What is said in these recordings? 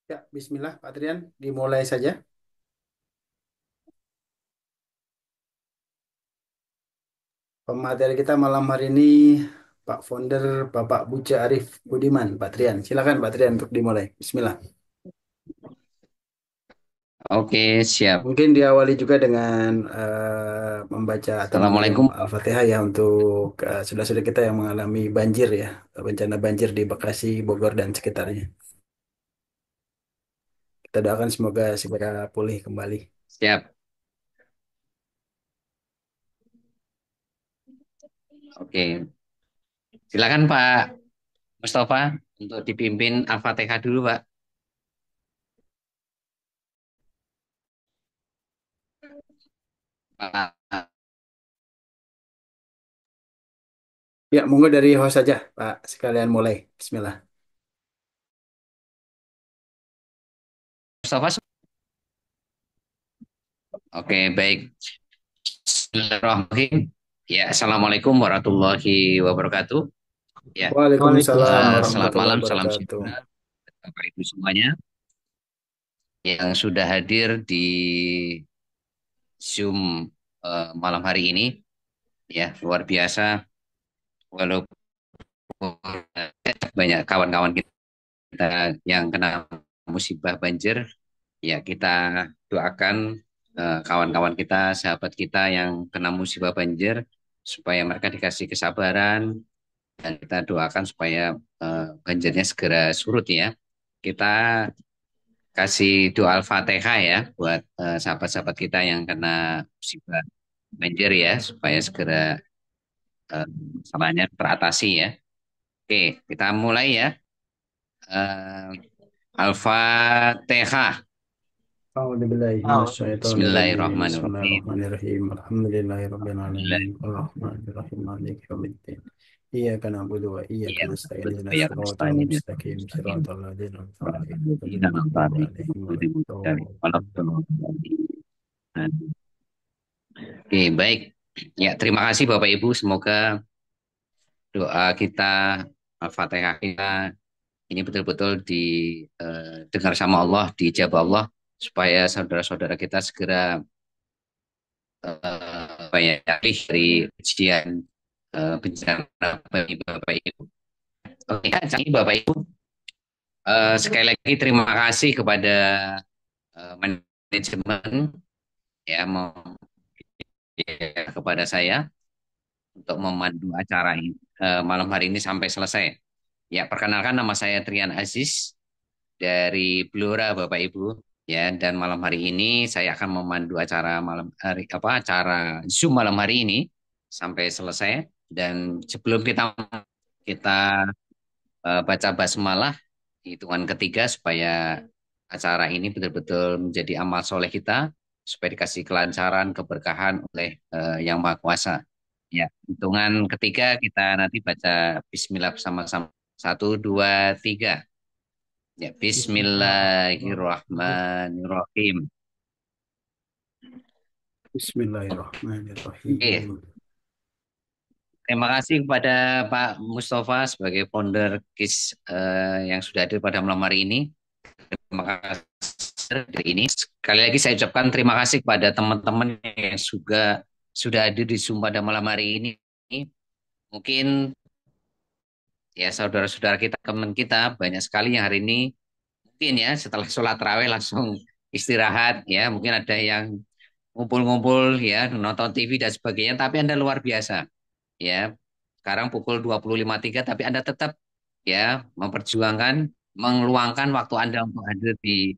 Ya, Bismillah, Pak Trian, dimulai saja. Pemateri kita malam hari ini Pak Founder Bapak Buce Arif Budiman, Pak Trian. Silakan Pak Trian untuk dimulai. Bismillah. Oke, siap. Mungkin diawali juga dengan membaca atau mengirim Assalamualaikum. Al-Fatihah ya untuk saudara-saudara kita yang mengalami banjir ya, bencana banjir di Bekasi, Bogor dan sekitarnya. Kita doakan semoga segera pulih kembali. Siap. Oke. Silakan Pak Mustafa untuk dipimpin Al-Fatihah dulu, Pak. Pak Ya, monggo dari host saja, Pak. Sekalian mulai. Bismillah. Mustafa. Oke, baik. Bismillahirrahmanirrahim. Ya, Assalamualaikum warahmatullahi wabarakatuh. Ya, Waalaikumsalam selamat warahmatullahi malam, salam wabarakatuh. sejahtera Bapak Ibu semuanya yang sudah hadir di Zoom malam hari ini. Ya, luar biasa. Walaupun banyak kawan-kawan kita yang kena musibah banjir, ya kita doakan kawan-kawan kita, sahabat kita yang kena musibah banjir, supaya mereka dikasih kesabaran, dan kita doakan supaya banjirnya segera surut ya. Kita kasih doa Al-Fatihah ya buat sahabat-sahabat kita yang kena musibah banjir ya, supaya segera eh, masalahnya teratasi ya. Oke, kita mulai ya. Eh, Al-Fatihah. A'udzubillahi minasyaitonirrajim. Bismillahirrahmanirrahim. Bismillahirrahmanirrahim. Alhamdulillahirabbil alamin. Arrahmanirrahim. Maliki yaumiddin. Iyyaka na'budu wa iyyaka Iya, nasta'in. betul Ihdinas ya, siratal mustahil ya. mustaqim. Shiratal ladzina an'amta 'alaihim ghairil Tidak maghdubi nanti 'alaihim dari kalau waladdallin. Oke, baik. Ya, terima kasih Bapak Ibu. Semoga doa kita, Al-Fatihah kita ini betul-betul didengar sama Allah, dijabah Allah, supaya saudara-saudara kita segera banyak dari ujian bencana bagi Bapak Ibu. Oke, jadi Bapak Ibu, sekali lagi terima kasih kepada manajemen ya, kepada saya untuk memandu acara ini, malam hari ini sampai selesai. Ya, perkenalkan nama saya Trian Aziz dari Blora Bapak Ibu. Ya, dan malam hari ini saya akan memandu acara acara Zoom malam hari ini sampai selesai. Dan sebelum kita kita baca basmalah hitungan ketiga supaya acara ini betul-betul menjadi amal soleh kita, supaya dikasih kelancaran, keberkahan oleh Yang Maha Kuasa. Ya, hitungan ketiga kita nanti baca Bismillah bersama-sama. Satu, dua, tiga. Ya, Bismillahirrahmanirrahim. Bismillahirrahmanirrahim. Oke, Bismillahirrahmanirrahim. terima kasih kepada Pak Mustafa sebagai founder KIS yang sudah hadir pada malam hari ini. Terima kasih hari ini. Sekali lagi saya ucapkan terima kasih kepada teman-teman yang juga sudah hadir di Zoom pada malam hari ini. Mungkin ya saudara-saudara kita, teman kita banyak sekali yang hari ini mungkin ya setelah sholat tarawih langsung istirahat ya. Mungkin ada yang ngumpul-ngumpul ya, nonton TV dan sebagainya. Tapi Anda luar biasa ya. Sekarang pukul 20.53 tapi Anda tetap ya memperjuangkan, mengeluangkan waktu Anda untuk hadir di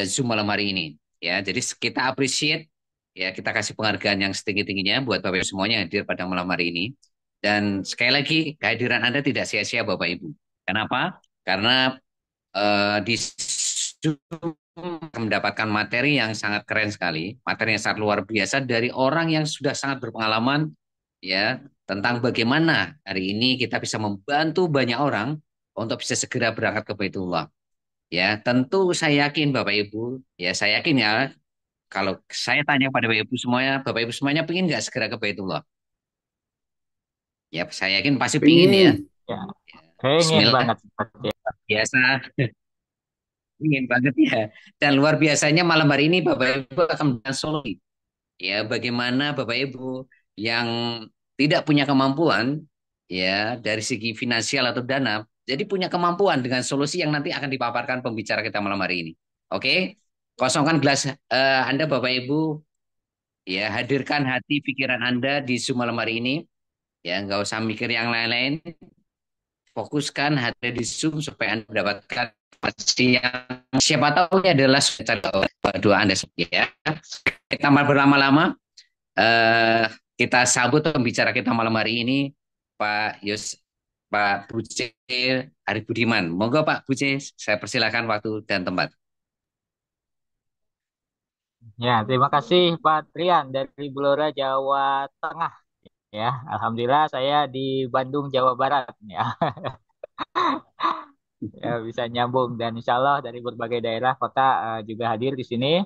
Zoom malam hari ini. Ya, jadi kita appreciate ya, kita kasih penghargaan yang setinggi-tingginya buat Bapak Ibu semuanya yang hadir pada malam hari ini. Dan sekali lagi kehadiran Anda tidak sia-sia Bapak Ibu. Kenapa? Karena di Zoom mendapatkan materi yang sangat keren sekali, materi yang sangat luar biasa dari orang yang sudah sangat berpengalaman ya, tentang bagaimana hari ini kita bisa membantu banyak orang untuk bisa segera berangkat ke Baitullah. Ya, tentu saya yakin Bapak Ibu, ya saya yakin ya, kalau saya tanya pada Bapak Ibu semuanya pengen nggak segera ke Baitullah? Ya, saya yakin pasti pingin ya. Pingin. Ya, Ya, pengen Bismillah, banget. biasa. ingin banget ya. Dan luar biasanya malam hari ini Bapak Ibu akan memberikan solusi. Ya, bagaimana Bapak Ibu yang tidak punya kemampuan ya dari segi finansial atau dana, jadi punya kemampuan dengan solusi yang nanti akan dipaparkan pembicara kita malam hari ini. Oke? Kosongkan gelas Anda Bapak Ibu, ya hadirkan hati pikiran Anda di Zoom malam hari ini. Ya, nggak usah mikir yang lain-lain. Fokuskan hati di Zoom supaya Anda mendapatkan informasi yang siapa tahu ini adalah doa Anda ya. Kita berlama-lama, eh, kita sambut pembicara kita malam hari ini, Pak Buce Arif Budiman. Monggo Pak Buce, saya persilakan waktu dan tempat. Ya, terima kasih Pak Trian dari Blora, Jawa Tengah. Ya, Alhamdulillah saya di Bandung, Jawa Barat. Ya, ya bisa nyambung dan insya Allah dari berbagai daerah kota juga hadir di sini.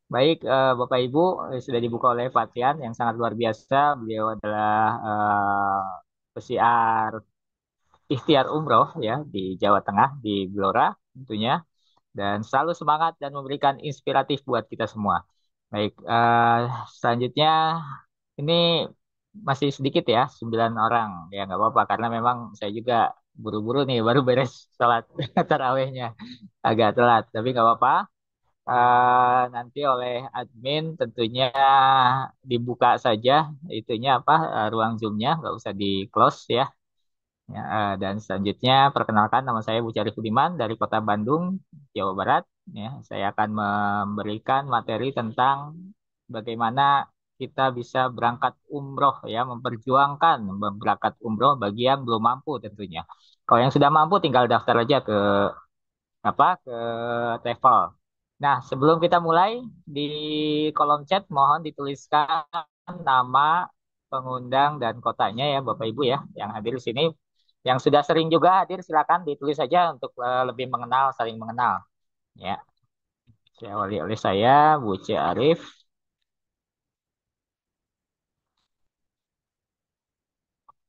Baik, Bapak Ibu, sudah dibuka oleh Pak Trian yang sangat luar biasa. Beliau adalah pesiar ikhtiar umroh ya di Jawa Tengah di Blora tentunya dan selalu semangat dan memberikan inspiratif buat kita semua. Baik, selanjutnya ini masih sedikit ya, 9 orang. Ya nggak apa-apa karena memang saya juga buru-buru nih baru beres sholat tarawehnya agak telat. Tapi nggak apa-apa. Nanti oleh admin tentunya dibuka saja itunya apa ruang Zoom-nya, nggak usah di close ya. Ya, dan selanjutnya perkenalkan nama saya Bu Syarif Budiman dari Kota Bandung, Jawa Barat. Ya, saya akan memberikan materi tentang bagaimana kita bisa berangkat umroh ya, memperjuangkan berangkat umroh bagi yang belum mampu tentunya. Kalau yang sudah mampu tinggal daftar aja ke apa ke TEFL. Nah, sebelum kita mulai di kolom chat mohon dituliskan nama pengundang dan kotanya ya Bapak Ibu ya yang hadir di sini. Yang sudah sering juga hadir silakan ditulis saja untuk lebih mengenal, saling mengenal. Ya, saya awali oleh saya Bu C. Arif.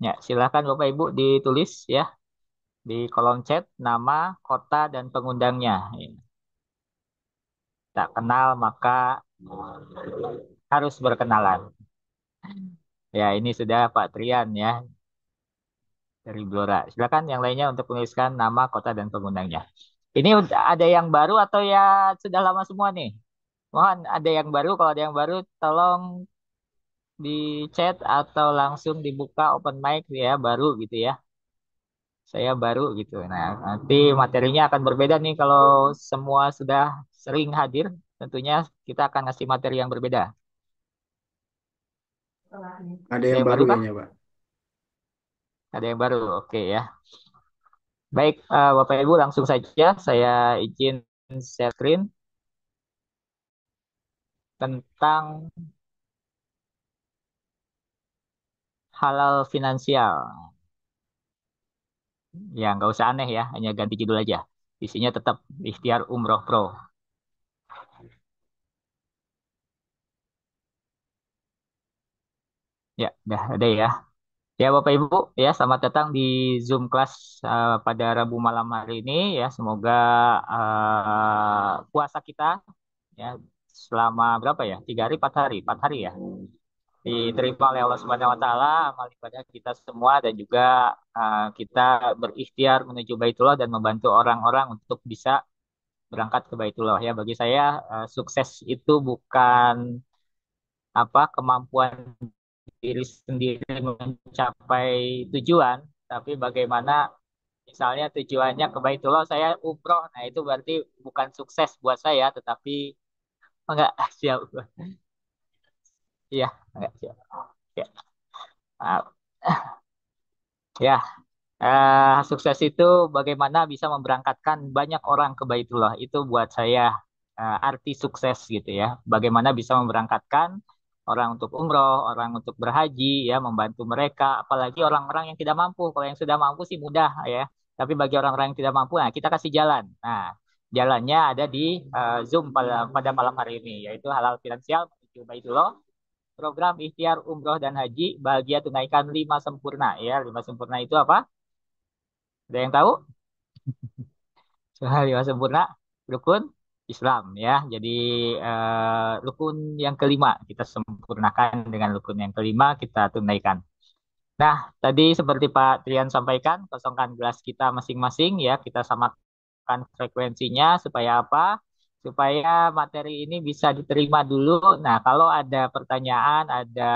Ya, silakan Bapak Ibu ditulis ya di kolom chat nama, kota dan pengundangnya. Ya, tak kenal maka harus berkenalan. Ya, ini sudah Pak Trian ya dari Blora. Silakan yang lainnya untuk menuliskan nama, kota dan pengundangnya. Ini ada yang baru atau ya sudah lama semua nih? Mohon ada yang baru, kalau ada yang baru tolong di chat atau langsung dibuka open mic ya baru gitu ya. Saya baru gitu. Nah, nanti materinya akan berbeda nih kalau semua sudah sering hadir. Tentunya kita akan ngasih materi yang berbeda. Ada Ada yang yang baru baru kah? kayaknya, Pak. Ada yang baru. Oke ya. Baik, Bapak Ibu langsung saja saya izin share screen tentang halal finansial. Ya, nggak usah aneh ya, hanya ganti judul aja. Isinya tetap Ikhtiar Umroh Pro. Ya, udah ada ya. Ya, Bapak Ibu, ya selamat datang di Zoom kelas pada Rabu malam hari ini. Ya, semoga puasa kita ya selama berapa ya? 3 hari, 4 hari, 4 hari ya. Diterima oleh Allah Subhanahu Wa Taala amal ibadah kita semua dan juga kita berikhtiar menuju Baitullah dan membantu orang-orang untuk bisa berangkat ke Baitullah ya. Bagi saya sukses itu bukan apa kemampuan diri sendiri mencapai tujuan, tapi bagaimana misalnya tujuannya ke Baitullah saya umroh, nah itu berarti bukan sukses buat saya, tetapi enggak siap, iya enggak siap, ya, maaf. Ya, sukses itu bagaimana bisa memberangkatkan banyak orang ke Baitullah. Itu buat saya arti sukses gitu ya. Bagaimana bisa memberangkatkan orang untuk umroh, orang untuk berhaji, ya, membantu mereka. Apalagi orang-orang yang tidak mampu. Kalau yang sudah mampu sih mudah ya. Tapi bagi orang-orang yang tidak mampu, nah kita kasih jalan. Nah, jalannya ada di Zoom pada malam hari ini, yaitu halal finansial menuju Baitullah, program ikhtiar umroh dan haji bahagia tunaikan 5 sempurna ya. 5 sempurna itu apa? Ada yang tahu? Soal 5 sempurna? rukun Islam ya. Jadi rukun yang kelima kita sempurnakan dengan rukun yang kelima kita tunaikan. Nah, tadi seperti Pak Trian sampaikan, kosongkan gelas kita masing-masing ya, kita samakan frekuensinya supaya apa? Supaya materi ini bisa diterima dulu. Nah, kalau ada pertanyaan, ada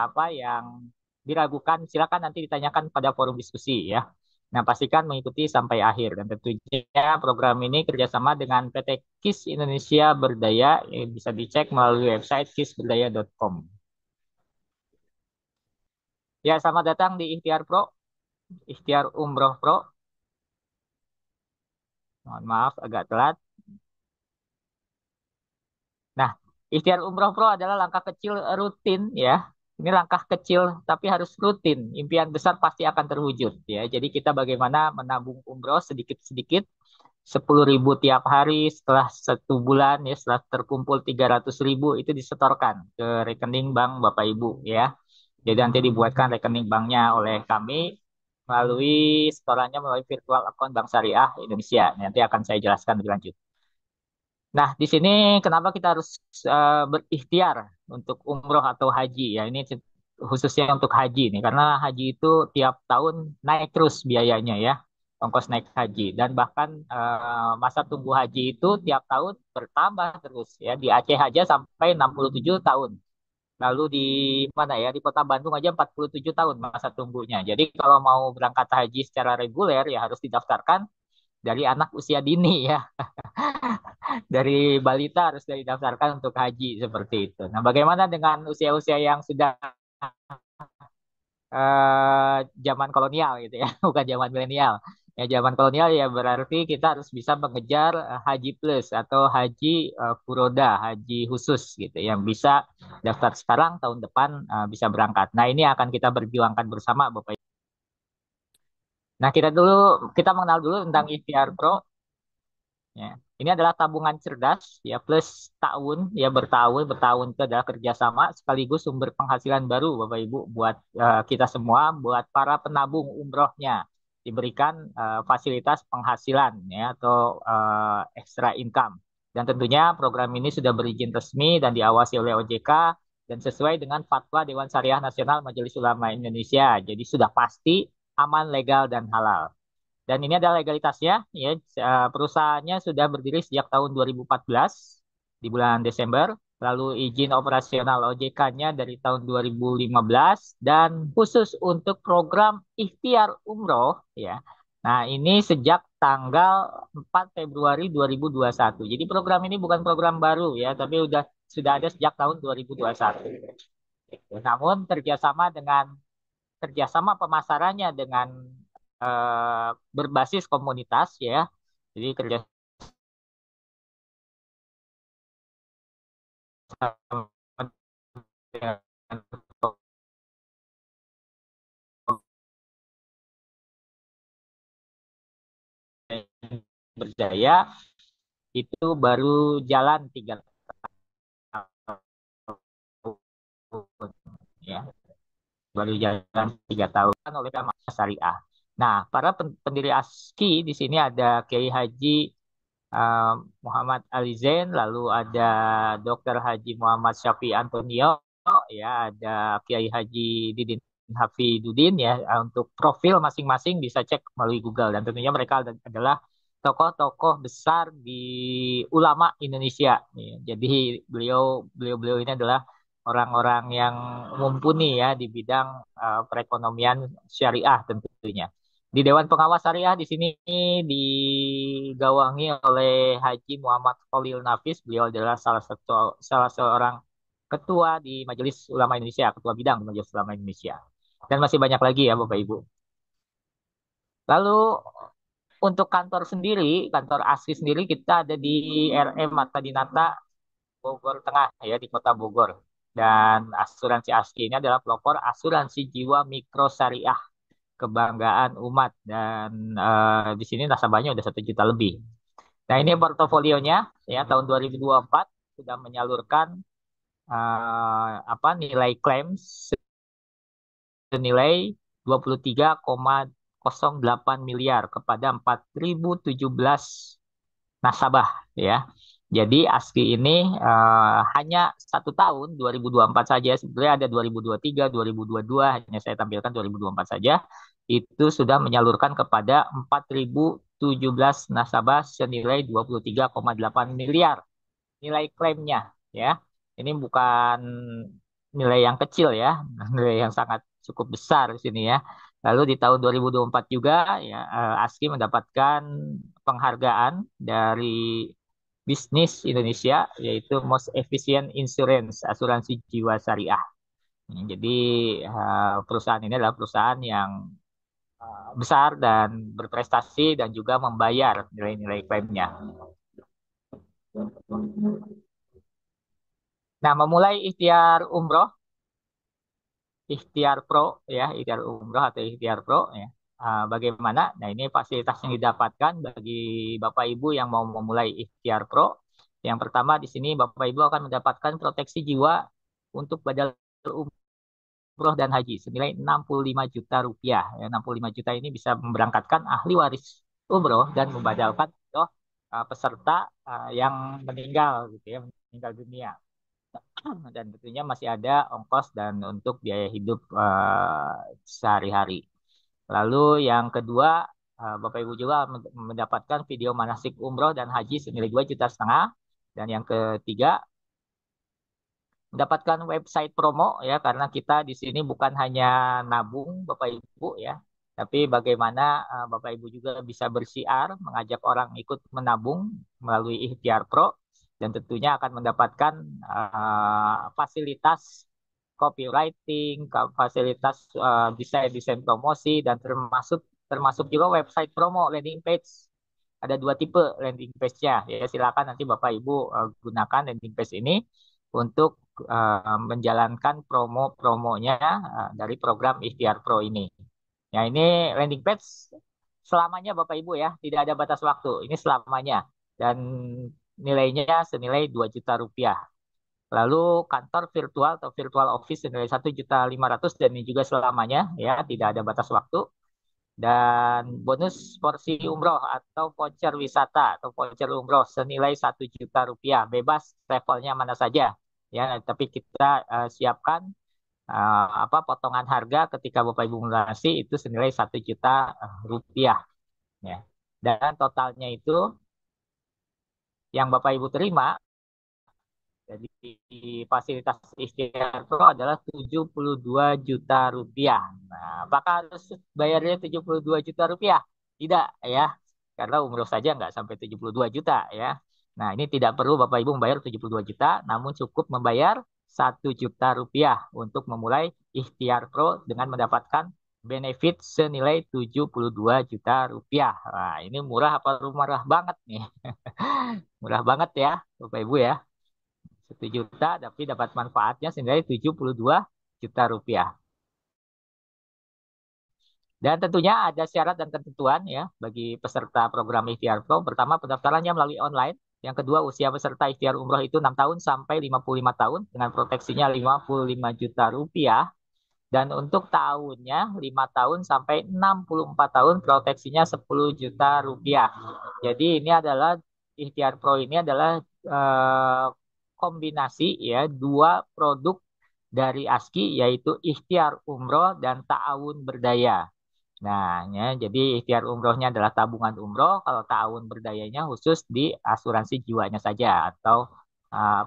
apa yang diragukan, silakan nanti ditanyakan pada forum diskusi ya. Nah, pastikan mengikuti sampai akhir. Dan tentunya program ini kerjasama dengan PT KIS Indonesia Berdaya, yang bisa dicek melalui website kisberdaya.com. Ya, selamat datang di Ikhtiar Pro, Ikhtiar Umroh Pro. Mohon maaf agak telat. Nah, ikhtiar umroh pro adalah langkah kecil rutin ya. Ini langkah kecil tapi harus rutin. Impian besar pasti akan terwujud ya. Jadi kita bagaimana menabung umroh sedikit-sedikit 10.000 tiap hari setelah 1 bulan ya, setelah terkumpul 300.000 itu disetorkan ke rekening bank Bapak Ibu ya. Jadi nanti dibuatkan rekening banknya oleh kami melalui setorannya melalui virtual account Bank Syariah Indonesia. Nanti akan saya jelaskan lebih lanjut. Nah, di sini kenapa kita harus berikhtiar untuk umroh atau haji ya? Ini khususnya untuk haji nih, karena haji itu tiap tahun naik terus biayanya ya, ongkos naik haji dan bahkan masa tunggu haji itu tiap tahun bertambah terus ya. Di Aceh aja sampai 67 tahun. Lalu di mana ya? Di Kota Bandung aja 47 tahun masa tunggunya. Jadi kalau mau berangkat haji secara reguler ya harus didaftarkan dari anak usia dini ya, dari balita harus didaftarkan untuk haji seperti itu. Nah, bagaimana dengan usia-usia yang sudah zaman kolonial gitu ya, bukan zaman milenial. Ya, zaman kolonial ya berarti kita harus bisa mengejar haji plus atau haji furoda, haji khusus gitu yang bisa daftar sekarang tahun depan bisa berangkat. Nah, ini akan kita berjuangkan bersama Bapak. Nah, kita mengenal dulu tentang Ikhtiar Pro. Ya. Ini adalah tabungan cerdas ya plus tahun ya bertahun itu adalah kerjasama sekaligus sumber penghasilan baru Bapak Ibu buat kita semua buat para penabung umrohnya diberikan fasilitas penghasilan ya atau extra income dan tentunya program ini sudah berizin resmi dan diawasi oleh OJK dan sesuai dengan fatwa Dewan Syariah Nasional Majelis Ulama Indonesia jadi sudah pasti aman legal dan halal. Dan ini adalah legalitasnya, ya. Perusahaannya sudah berdiri sejak tahun 2014 di bulan Desember. Lalu izin operasional OJK-nya dari tahun 2015 dan khusus untuk program ikhtiar umroh, ya. Nah, ini sejak tanggal 4 Februari 2021. Jadi program ini bukan program baru ya, tapi sudah ada sejak tahun 2021. Namun kerjasama pemasarannya dengan berbasis komunitas ya. Jadi kerjasama dengan berjaya itu baru jalan 3 tahun ya. Baru jalan 3 tahun oleh Kamar Syariah. Nah, para pendiri ASKI di sini ada Kiai Haji uh, Muhammad Ali Zain, lalu ada Dr. Haji Muhammad Syafi Antonio, ya ada Kiai Haji Didin Hafidudin ya. Untuk profil masing-masing bisa cek melalui Google dan tentunya mereka adalah tokoh-tokoh besar di ulama Indonesia. Ya. Jadi beliau ini adalah orang-orang yang mumpuni ya di bidang perekonomian syariah tentunya. Di Dewan Pengawas Syariah di sini digawangi oleh Haji Muhammad Khalil Nafis. Beliau adalah salah seorang ketua di Majelis Ulama Indonesia, ketua bidang di Majelis Ulama Indonesia. Dan masih banyak lagi ya Bapak Ibu. Lalu untuk kantor sendiri, kantor ASKI sendiri kita ada di RM Mata Dinata Bogor Tengah ya di Kota Bogor. Dan asuransi ASKI ini adalah pelopor asuransi jiwa mikro syariah kebanggaan umat dan di sini nasabahnya udah 1 juta lebih. Nah ini portofolionya ya tahun 2024 sudah menyalurkan nilai klaim senilai 23,8 1,08 miliar kepada 4.017 nasabah ya. Jadi ASKI ini hanya 1 tahun 2024 saja, sebetulnya ada 2023, 2022, hanya saya tampilkan 2024 saja, itu sudah menyalurkan kepada 4.017 nasabah senilai 23,8 miliar nilai klaimnya ya. Ini bukan nilai yang kecil ya, nilai yang sangat cukup besar di sini ya. Lalu di tahun 2024 juga ya ASKI mendapatkan penghargaan dari Bisnis Indonesia yaitu Most Efficient Insurance, asuransi jiwa syariah. Jadi perusahaan ini adalah perusahaan yang besar dan berprestasi dan juga membayar nilai-nilai klaimnya. Nah, memulai ikhtiar umroh, ikhtiar pro ya, ikhtiar umroh atau ikhtiar pro ya. Bagaimana? Nah, ini fasilitas yang didapatkan bagi Bapak Ibu yang mau memulai ikhtiar pro. Yang pertama di sini Bapak Ibu akan mendapatkan proteksi jiwa untuk badal umroh dan haji senilai 65 juta rupiah. Ya, 65 juta ini bisa memberangkatkan ahli waris umroh dan membadalkan peserta yang meninggal gitu ya, meninggal dunia. Dan tentunya masih ada ongkos dan untuk biaya hidup sehari-hari. Lalu yang kedua, Bapak Ibu juga mendapatkan video manasik umroh dan haji senilai 2,5 juta. Dan yang ketiga, mendapatkan website promo ya, karena kita di sini bukan hanya nabung Bapak Ibu ya, tapi bagaimana Bapak Ibu juga bisa bersiar mengajak orang ikut menabung melalui Ikhtiar Pro, dan tentunya akan mendapatkan fasilitas copywriting, fasilitas desain-desain promosi, dan termasuk termasuk juga website promo, landing page. Ada 2 tipe landing page-nya. Ya, silakan nanti Bapak Ibu gunakan landing page ini untuk menjalankan promo-promonya dari program Ikhtiar Pro ini. Ya, ini landing page selamanya Bapak Ibu ya, tidak ada batas waktu. Ini selamanya dan nilainya senilai 2 juta rupiah. Lalu kantor virtual atau virtual office senilai 1,5 juta dan ini juga selamanya ya, tidak ada batas waktu. Dan bonus porsi umroh atau voucher wisata atau voucher umroh senilai 1 juta rupiah, bebas travelnya mana saja ya, tapi kita siapkan potongan harga ketika Bapak Ibu melunasi itu senilai 1 juta rupiah ya. Dan totalnya itu yang Bapak Ibu terima jadi fasilitas Ikhtiar Pro adalah 72 juta rupiah. Nah, apakah harus bayarnya 72 juta rupiah? Tidak ya, karena umroh saja nggak sampai 72 juta ya. Nah, ini tidak perlu Bapak Ibu membayar 72 juta, namun cukup membayar 1 juta rupiah untuk memulai Ikhtiar Pro dengan mendapatkan benefit senilai 72 juta rupiah. Nah, ini murah apa murah banget nih? Murah banget ya, Bapak Ibu ya. 1 juta tapi dapat manfaatnya senilai 72 juta rupiah. Dan tentunya ada syarat dan ketentuan ya bagi peserta program Ikhtiar Pro. Pertama, pendaftarannya melalui online. Yang kedua, usia peserta Ikhtiar Umroh itu 6 tahun sampai 55 tahun dengan proteksinya 55 juta rupiah. Dan untuk tahunnya 5 tahun sampai 64 tahun proteksinya 10 juta rupiah. Jadi ini adalah Ikhtiar Pro ini adalah kombinasi ya 2 produk dari ASKI yaitu Ikhtiar Umroh dan Ta'awun Berdaya. Nah, ya, jadi ikhtiar umrohnya adalah tabungan umroh, kalau ta'awun berdayanya khusus di asuransi jiwanya saja atau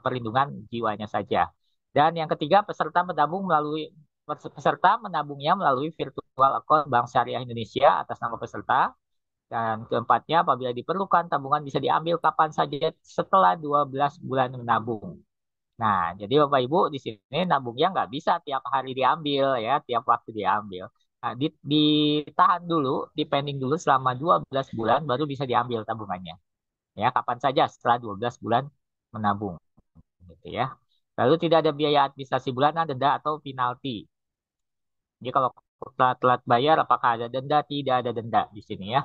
perlindungan jiwanya saja. Dan yang ketiga, peserta menabungnya melalui virtual account Bank Syariah Indonesia atas nama peserta. Dan keempatnya, apabila diperlukan, tabungan bisa diambil kapan saja setelah 12 bulan menabung. Nah, jadi Bapak Ibu di sini nabungnya nggak bisa tiap hari diambil ya, tiap waktu diambil. Nah, ditahan dulu, dipending dulu selama 12 bulan baru bisa diambil tabungannya. Ya, kapan saja setelah 12 bulan menabung gitu ya. Lalu tidak ada biaya administrasi bulanan, denda atau penalti. Jadi kalau telat bayar apakah ada denda? Tidak ada denda di sini ya.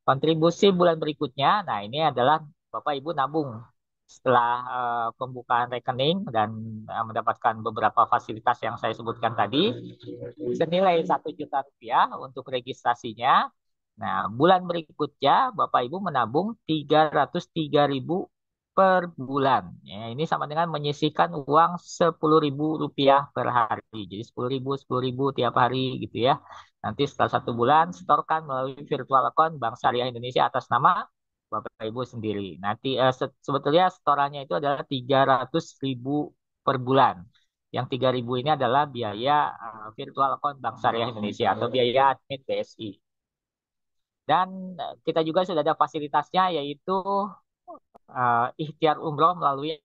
Kontribusi bulan berikutnya, nah ini adalah Bapak Ibu nabung setelah pembukaan rekening dan mendapatkan beberapa fasilitas yang saya sebutkan tadi senilai 1 juta rupiah untuk registrasinya. Nah, bulan berikutnya Bapak Ibu menabung 303.000 per bulan. Ya, ini sama dengan menyisihkan uang Rp10.000 per hari. Jadi 10.000 tiap hari gitu ya. Nanti setelah 1 bulan, setorkan melalui virtual account Bank Syariah Indonesia atas nama Bapak Ibu sendiri. Nanti sebetulnya setorannya itu adalah 300.000 per bulan. Yang 3.000 ini adalah biaya virtual account Bank Syariah Indonesia atau biaya admin BSI. Dan kita juga sudah ada fasilitasnya yaitu ikhtiar umroh melalui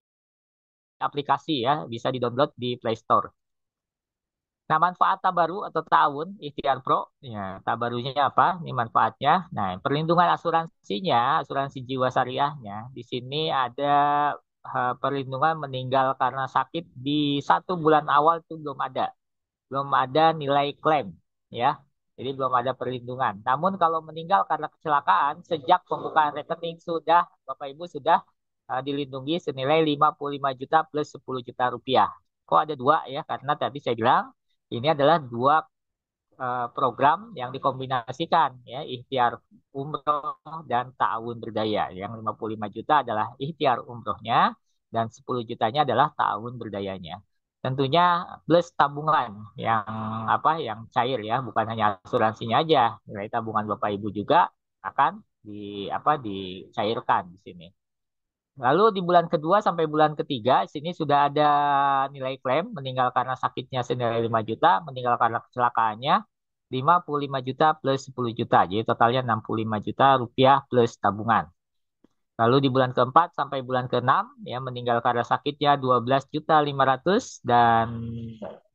aplikasi ya, bisa di-download di Play Store. Nah, manfaat Tabaru atau Ta'awun Ikhtiar Pro, ya, Tabarunya apa? Ini manfaatnya. Nah, perlindungan asuransinya, asuransi jiwa syariahnya, di sini ada perlindungan meninggal karena sakit di 1 bulan awal itu belum ada nilai klaim ya. Jadi belum ada perlindungan. Namun kalau meninggal karena kecelakaan sejak pembukaan rekening sudah Bapak Ibu sudah dilindungi senilai 55 juta plus 10 juta rupiah. Kok ada dua ya? Karena tadi saya bilang ini adalah dua program yang dikombinasikan ya, ikhtiar umroh dan ta'awun berdaya. Yang 55 juta adalah ikhtiar umrohnya dan 10 jutanya adalah ta'awun berdayanya. Tentunya plus tabungan yang yang cair ya, bukan hanya asuransinya aja. Nilai tabungan Bapak Ibu juga akan dicairkan di sini. Lalu di bulan kedua sampai bulan ketiga, di sini sudah ada nilai klaim meninggal karena sakitnya senilai 5 juta, meninggal karena kecelakaannya 55 juta plus 10 juta. Jadi totalnya 65 juta rupiah plus tabungan. Lalu di bulan keempat sampai bulan keenam ya meninggal karena sakitnya 12 juta 500 dan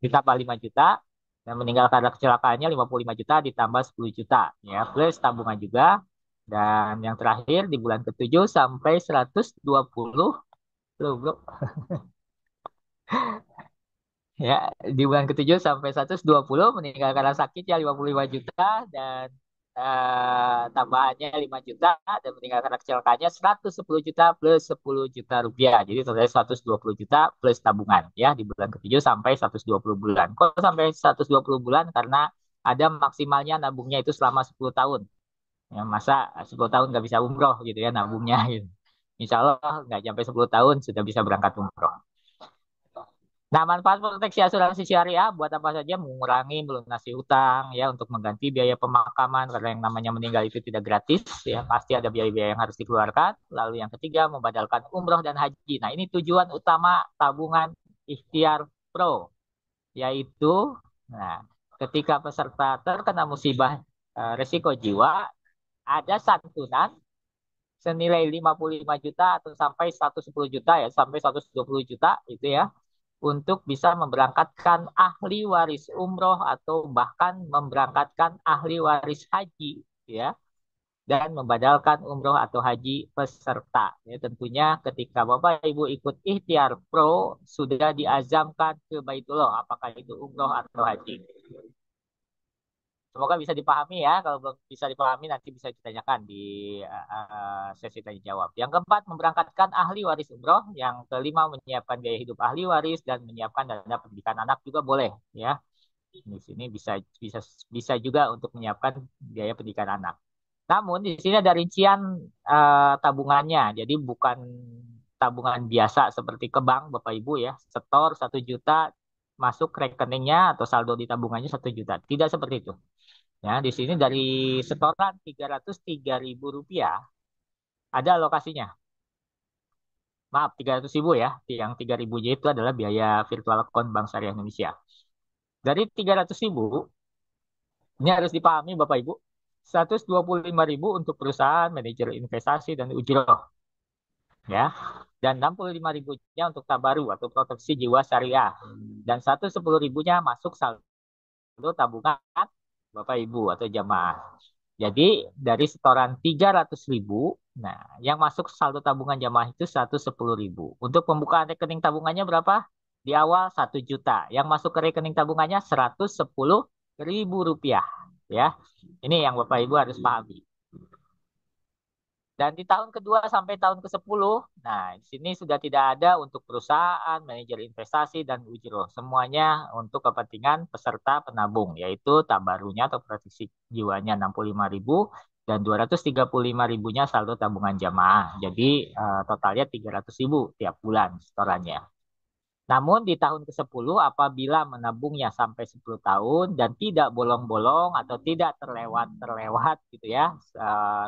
ditambah 5 juta dan meninggal karena kecelakaannya 55 juta ditambah 10 juta ya plus tabungan juga. Dan yang terakhir di bulan ketujuh sampai 120 belum belum ya di bulan ketujuh sampai 120 meninggal karena sakit ya 55 juta dan tambahannya 5 juta dan meninggal karena kecelakaannya 110 juta plus 10 juta rupiah. Jadi totalnya 120 juta plus tabungan ya di bulan ketujuh sampai 120 bulan. Kok sampai 120 bulan? Karena ada maksimalnya nabungnya itu selama 10 tahun. Ya, masa 10 tahun nggak bisa umroh gitu ya nabungnya gitu. Insya Allah nggak sampai 10 tahun sudah bisa berangkat umroh. Nah, manfaat proteksi asuransi syariah buat apa saja? Mengurangi melunasi hutang, ya, untuk mengganti biaya pemakaman, karena yang namanya meninggal itu tidak gratis, ya, pasti ada biaya-biaya yang harus dikeluarkan. Lalu yang ketiga, membadalkan umroh dan haji. Nah, ini tujuan utama tabungan ikhtiar pro, yaitu, nah, ketika peserta terkena musibah resiko jiwa, ada santunan senilai 55 juta atau sampai 110 juta ya, sampai 120 juta itu ya untuk bisa memberangkatkan ahli waris umroh atau bahkan memberangkatkan ahli waris haji ya dan membadalkan umroh atau haji peserta ya tentunya ketika Bapak Ibu ikut ikhtiar pro sudah diazamkan ke Baitullah apakah itu umroh atau haji. Semoga bisa dipahami ya. Kalau belum bisa dipahami nanti bisa ditanyakan di sesi tanya jawab. Yang keempat, memberangkatkan ahli waris umroh. Yang kelima, menyiapkan biaya hidup ahli waris dan menyiapkan dana pendidikan anak juga boleh ya. Di sini bisa bisa bisa juga untuk menyiapkan biaya pendidikan anak. Namun di sini ada rincian tabungannya. Jadi bukan tabungan biasa seperti ke bank Bapak Ibu ya. Setor 1 juta masuk rekeningnya atau saldo di tabungannya 1 juta. Tidak seperti itu. Ya, di sini dari setoran 303.000 rupiah ada alokasinya. Maaf, 300.000 ya. Yang 3.000 itu adalah biaya virtual account Bank Syariah Indonesia. Dari 300.000, ini harus dipahami Bapak Ibu, 125.000 untuk perusahaan, manajer investasi, dan ujroh. Ya. Dan 65.000-nya untuk tabaru atau proteksi jiwa syariah. Dan 110.000-nya masuk saldo tabungan Bapak Ibu atau jamaah. Jadi dari setoran 300.000, nah yang masuk saldo tabungan jamaah itu 110.000. Untuk pembukaan rekening tabungannya berapa? Di awal 1 juta. Yang masuk ke rekening tabungannya 110.000 rupiah. Ya, ini yang Bapak Ibu harus pahami. Dan di tahun kedua sampai tahun ke-10, nah di sini sudah tidak ada untuk perusahaan, manajer investasi, dan ujro. Semuanya untuk kepentingan peserta penabung, yaitu tabarunya atau proteksi jiwanya 65.000 dan 235 ribunya saldo tabungan jamaah. Jadi totalnya 300.000 tiap bulan setorannya. Namun di tahun ke-10 apabila menabungnya sampai 10 tahun dan tidak bolong-bolong atau tidak terlewat-terlewat gitu ya,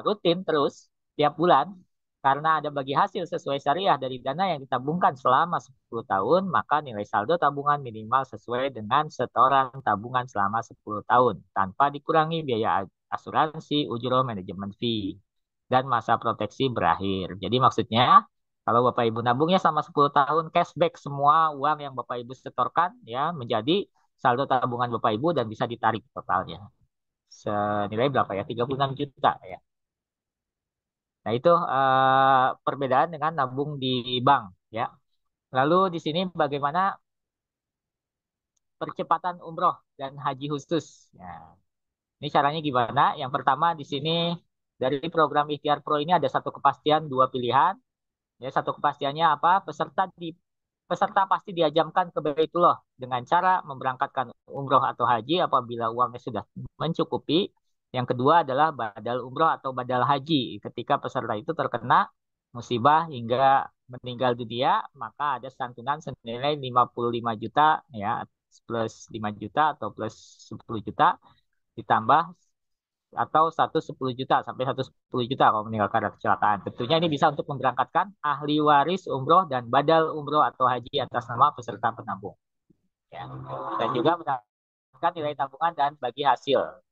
rutin terus tiap bulan karena ada bagi hasil sesuai syariah dari dana yang ditabungkan selama 10 tahun, maka nilai saldo tabungan minimal sesuai dengan setoran tabungan selama 10 tahun tanpa dikurangi biaya asuransi, ujro, manajemen fee dan masa proteksi berakhir. Jadi maksudnya kalau Bapak Ibu nabungnya selama 10 tahun, cashback semua uang yang Bapak Ibu setorkan ya menjadi saldo tabungan Bapak Ibu dan bisa ditarik totalnya. Senilai berapa ya? 36 juta ya. Nah, itu perbedaan dengan nabung di bank ya. Lalu di sini bagaimana percepatan umroh dan haji khusus. Ya. Ini caranya gimana? Yang pertama di sini dari program Ikhtiar Pro ini ada satu kepastian, dua pilihan. Ya, satu kepastiannya apa? Peserta pasti diajamkan ke Baitullah dengan cara memberangkatkan umroh atau haji apabila uangnya sudah mencukupi. Yang kedua adalah badal umroh atau badal haji. Ketika peserta itu terkena musibah hingga meninggal dunia, maka ada santunan senilai 55 juta ya, plus 5 juta atau plus 10 juta ditambah atau 110 juta sampai 110 juta kalau meninggal karena kecelakaan. Tentunya ini bisa untuk memberangkatkan ahli waris umroh dan badal umroh atau haji atas nama peserta penabung. Ya. Dan juga mendapatkan nilai tabungan dan bagi hasil.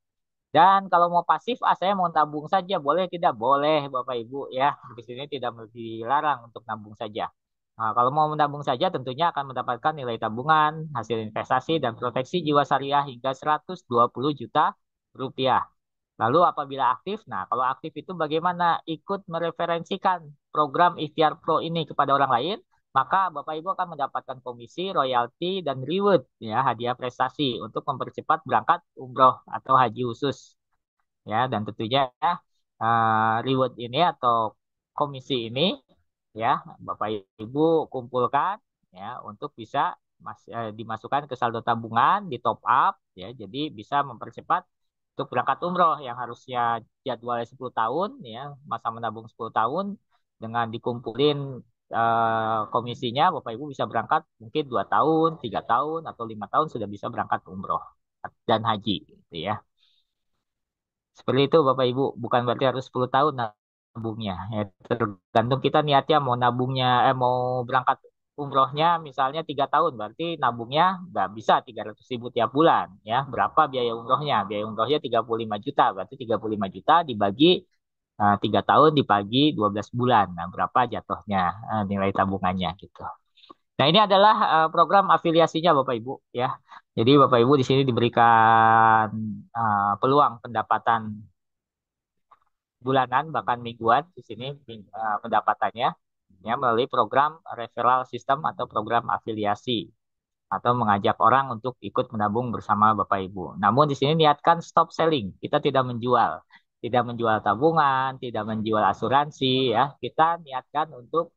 Dan kalau mau pasif, saya mau tabung saja, boleh tidak? Boleh, Bapak Ibu ya. Di sini tidak dilarang untuk nabung saja. Nah, kalau mau menabung saja tentunya akan mendapatkan nilai tabungan, hasil investasi, dan proteksi jiwa syariah hingga 120 juta rupiah. Lalu apabila aktif, nah kalau aktif itu bagaimana ikut mereferensikan program Ikhtiar Pro ini kepada orang lain, maka Bapak Ibu akan mendapatkan komisi, royalti, dan reward ya hadiah prestasi untuk mempercepat berangkat umroh atau haji khusus ya dan tentunya reward ini atau komisi ini ya Bapak Ibu kumpulkan ya untuk bisa dimasukkan ke saldo tabungan, di top up ya jadi bisa mempercepat untuk berangkat umroh yang harusnya jadwalnya 10 tahun ya masa menabung 10 tahun dengan dikumpulin komisinya Bapak Ibu bisa berangkat mungkin 2 tahun, 3 tahun atau 5 tahun sudah bisa berangkat umroh dan haji gitu ya. Seperti itu Bapak Ibu, bukan berarti harus 10 tahun nabungnya. Ya, tergantung kita niatnya mau nabungnya, mau berangkat umrohnya misalnya 3 tahun, berarti nabungnya nggak bisa 300.000 tiap bulan. Ya, berapa biaya umrohnya? Biaya umrohnya 35 juta, berarti 35 juta dibagi 3 tahun dibagi 12 bulan. Nah, berapa jatuhnya nilai tabungannya gitu. Nah, ini adalah program afiliasinya Bapak Ibu ya. Jadi Bapak Ibu di sini diberikan peluang pendapatan bulanan bahkan mingguan di sini pendapatannya ya melalui program referral system atau program afiliasi atau mengajak orang untuk ikut menabung bersama Bapak Ibu. Namun di sini niatkan stop selling. Kita tidak menjual tabungan, tidak menjual asuransi ya. Kita niatkan untuk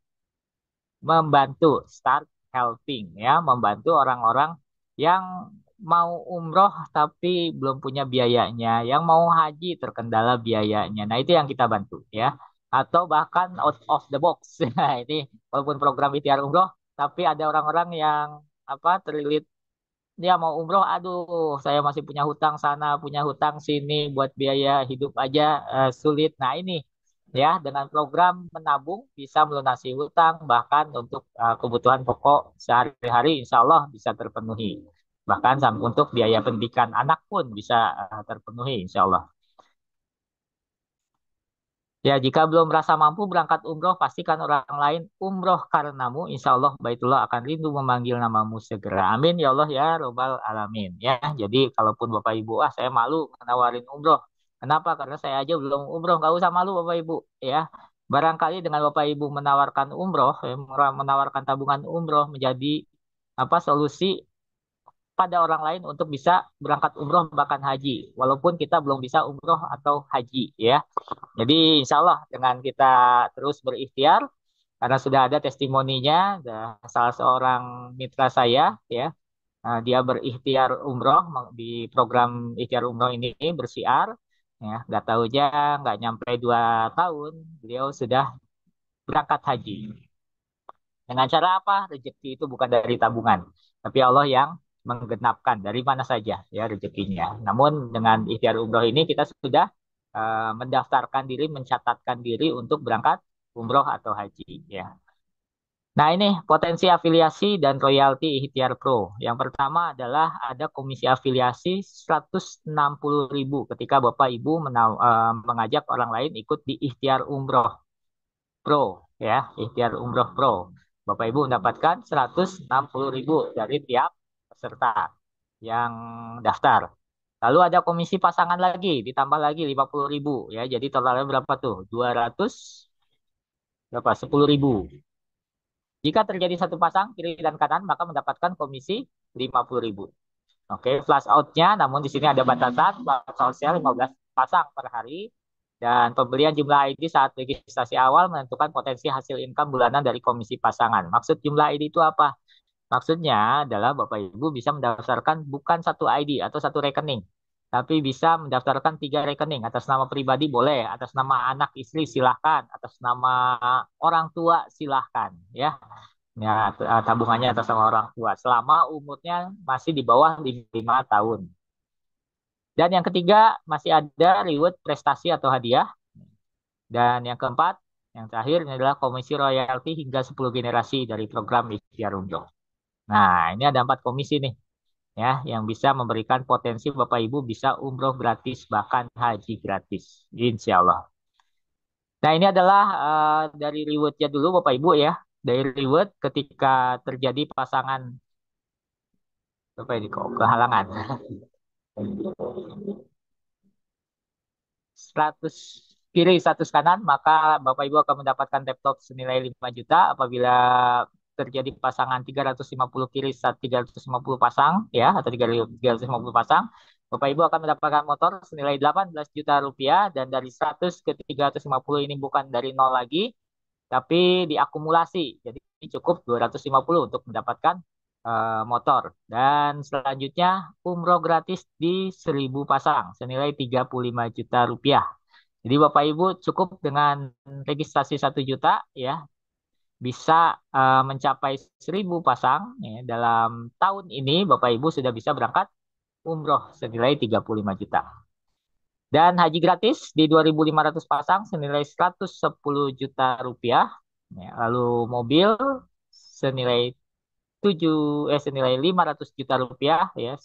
membantu start helping ya, membantu orang-orang yang mau umroh tapi belum punya biayanya, yang mau haji terkendala biayanya. Nah, itu yang kita bantu ya. Atau bahkan out of the box. Nah, ini walaupun program ikhtiar umroh, tapi ada orang-orang yang apa terlilit dia mau umroh, aduh, saya masih punya hutang sana, punya hutang sini, buat biaya hidup aja sulit. Nah, ini ya, dengan program menabung bisa melunasi hutang, bahkan untuk kebutuhan pokok sehari-hari, insya Allah bisa terpenuhi. Bahkan sampai untuk biaya pendidikan anak pun bisa terpenuhi, insya Allah. Ya, jika belum merasa mampu berangkat umroh, pastikan orang lain umroh karenamu. Insya Allah, Baitullah akan rindu memanggil namamu segera. Amin, ya Allah, ya Robbal Alamin. Ya, jadi kalaupun Bapak Ibu, saya malu menawarin umroh. Kenapa? Karena saya aja belum umroh. Nggak usah malu, Bapak Ibu. Ya, barangkali dengan Bapak Ibu menawarkan umroh, menawarkan tabungan umroh menjadi apa solusi pada orang lain untuk bisa berangkat umroh bahkan haji, walaupun kita belum bisa umroh atau haji ya. Jadi insya Allah dengan kita terus berikhtiar, karena sudah ada testimoninya, salah seorang mitra saya ya, dia berikhtiar umroh di program ikhtiar umroh ini bersiar, ya nggak tahu aja nggak nyampe 2 tahun beliau sudah berangkat haji. Dengan cara apa? Rezeki itu bukan dari tabungan, tapi Allah yang menggenapkan dari mana saja ya rezekinya. Namun dengan ikhtiar umroh ini kita sudah mendaftarkan diri, mencatatkan diri untuk berangkat umroh atau haji ya. Nah, ini potensi afiliasi dan royalti Ikhtiar Pro. Yang pertama adalah ada komisi afiliasi 160.000 ketika Bapak Ibu mengajak orang lain ikut di Ikhtiar Umroh Pro ya, Ikhtiar Umroh Pro. Bapak Ibu mendapatkan 160.000 dari tiap peserta yang daftar. Lalu ada komisi pasangan lagi, ditambah lagi 50.000 ya. Jadi totalnya berapa tuh? 200 berapa? 10.000. Jika terjadi satu pasang kiri dan kanan, maka mendapatkan komisi 50.000. Oke, flash out-nya, namun di sini ada batasan, flash out-nya 15 pasang per hari, dan pembelian jumlah ID saat registrasi awal menentukan potensi hasil income bulanan dari komisi pasangan. Maksud jumlah ID itu apa? Maksudnya adalah Bapak Ibu bisa mendaftarkan bukan satu ID atau satu rekening, tapi bisa mendaftarkan 3 rekening. Atas nama pribadi boleh, atas nama anak istri silahkan, atas nama orang tua silahkan, ya. Ya, tabungannya atas nama orang tua selama umurnya masih di bawah 5 tahun. Dan yang ketiga masih ada reward prestasi atau hadiah. Dan yang keempat, yang terakhir ini adalah komisi royalti hingga 10 generasi dari program Ikhtiar Umroh. Nah, ini ada 4 komisi nih ya yang bisa memberikan potensi Bapak Ibu bisa umroh gratis bahkan haji gratis. Insya Allah. Nah, ini adalah dari rewardnya dulu Bapak Ibu ya. Dari reward ketika terjadi pasangan apa ini kok kehalangan 100 kiri 100 kanan, maka Bapak Ibu akan mendapatkan laptop senilai 5 juta. Apabila terjadi pasangan 350 kiri 350 pasang ya atau 350 pasang, Bapak Ibu akan mendapatkan motor senilai 18 juta rupiah, dan dari 100 ke 350 ini bukan dari nol lagi tapi diakumulasi. Jadi cukup 250 untuk mendapatkan motor. Dan selanjutnya umroh gratis di 1.000 pasang senilai 35 juta rupiah. Jadi Bapak Ibu cukup dengan registrasi 1 juta ya bisa mencapai 1.000 pasang ya. Dalam tahun ini Bapak Ibu sudah bisa berangkat umroh senilai 35 juta. Dan haji gratis di 2.500 pasang senilai 110 juta rupiah. Ya, lalu mobil senilai 500 juta rupiah ya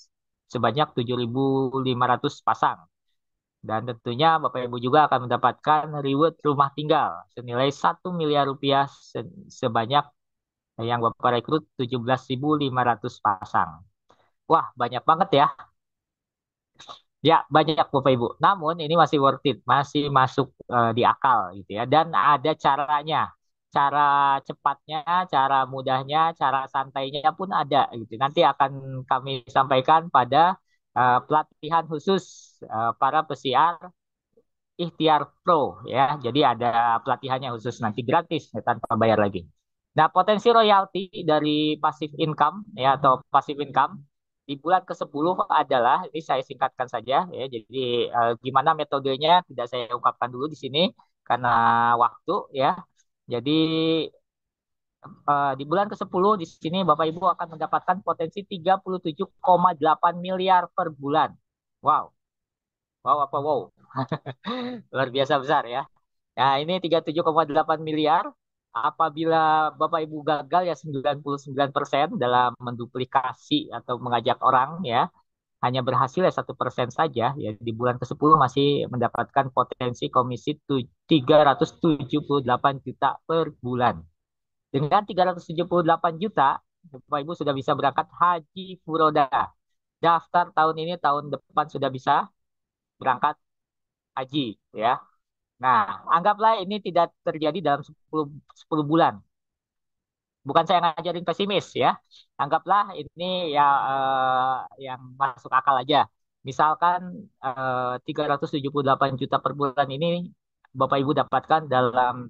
sebanyak 7.500 pasang. Dan tentunya Bapak Ibu juga akan mendapatkan reward rumah tinggal senilai 1 miliar rupiah sebanyak yang Bapak rekrut 17.500 pasang. Wah, banyak banget ya. Ya, banyak Bapak Ibu. Namun ini masih worth it, masih masuk di akal gitu ya. Dan ada caranya. Cara cepatnya, cara mudahnya, cara santainya pun ada gitu. Nanti akan kami sampaikan pada pelatihan khusus para pesiar Ikhtiar Pro ya. Jadi ada pelatihannya khusus nanti gratis ya, tanpa bayar lagi. Nah, potensi royalti dari passive income ya atau passive income di bulan ke-10 adalah, ini saya singkatkan saja ya. Jadi gimana metodenya tidak saya ungkapkan dulu di sini karena waktu ya. Jadi di bulan ke-10 di sini Bapak Ibu akan mendapatkan potensi 37,8 miliar per bulan. Wow. Wow apa wow. Luar biasa besar ya. Nah, ini 37,8 miliar. Apabila Bapak Ibu gagal ya 99% dalam menduplikasi atau mengajak orang ya, hanya berhasil ya 1% saja ya, di bulan ke-10 masih mendapatkan potensi komisi 378 juta per bulan. Dengan 378 juta, Bapak Ibu sudah bisa berangkat haji furoda. Daftar tahun ini, tahun depan sudah bisa berangkat haji ya. Nah, anggaplah ini tidak terjadi dalam 10 bulan. bukan saya ngajarin pesimis ya. Anggaplah ini ya yang masuk akal aja. Misalkan 378 juta per bulan ini Bapak Ibu dapatkan dalam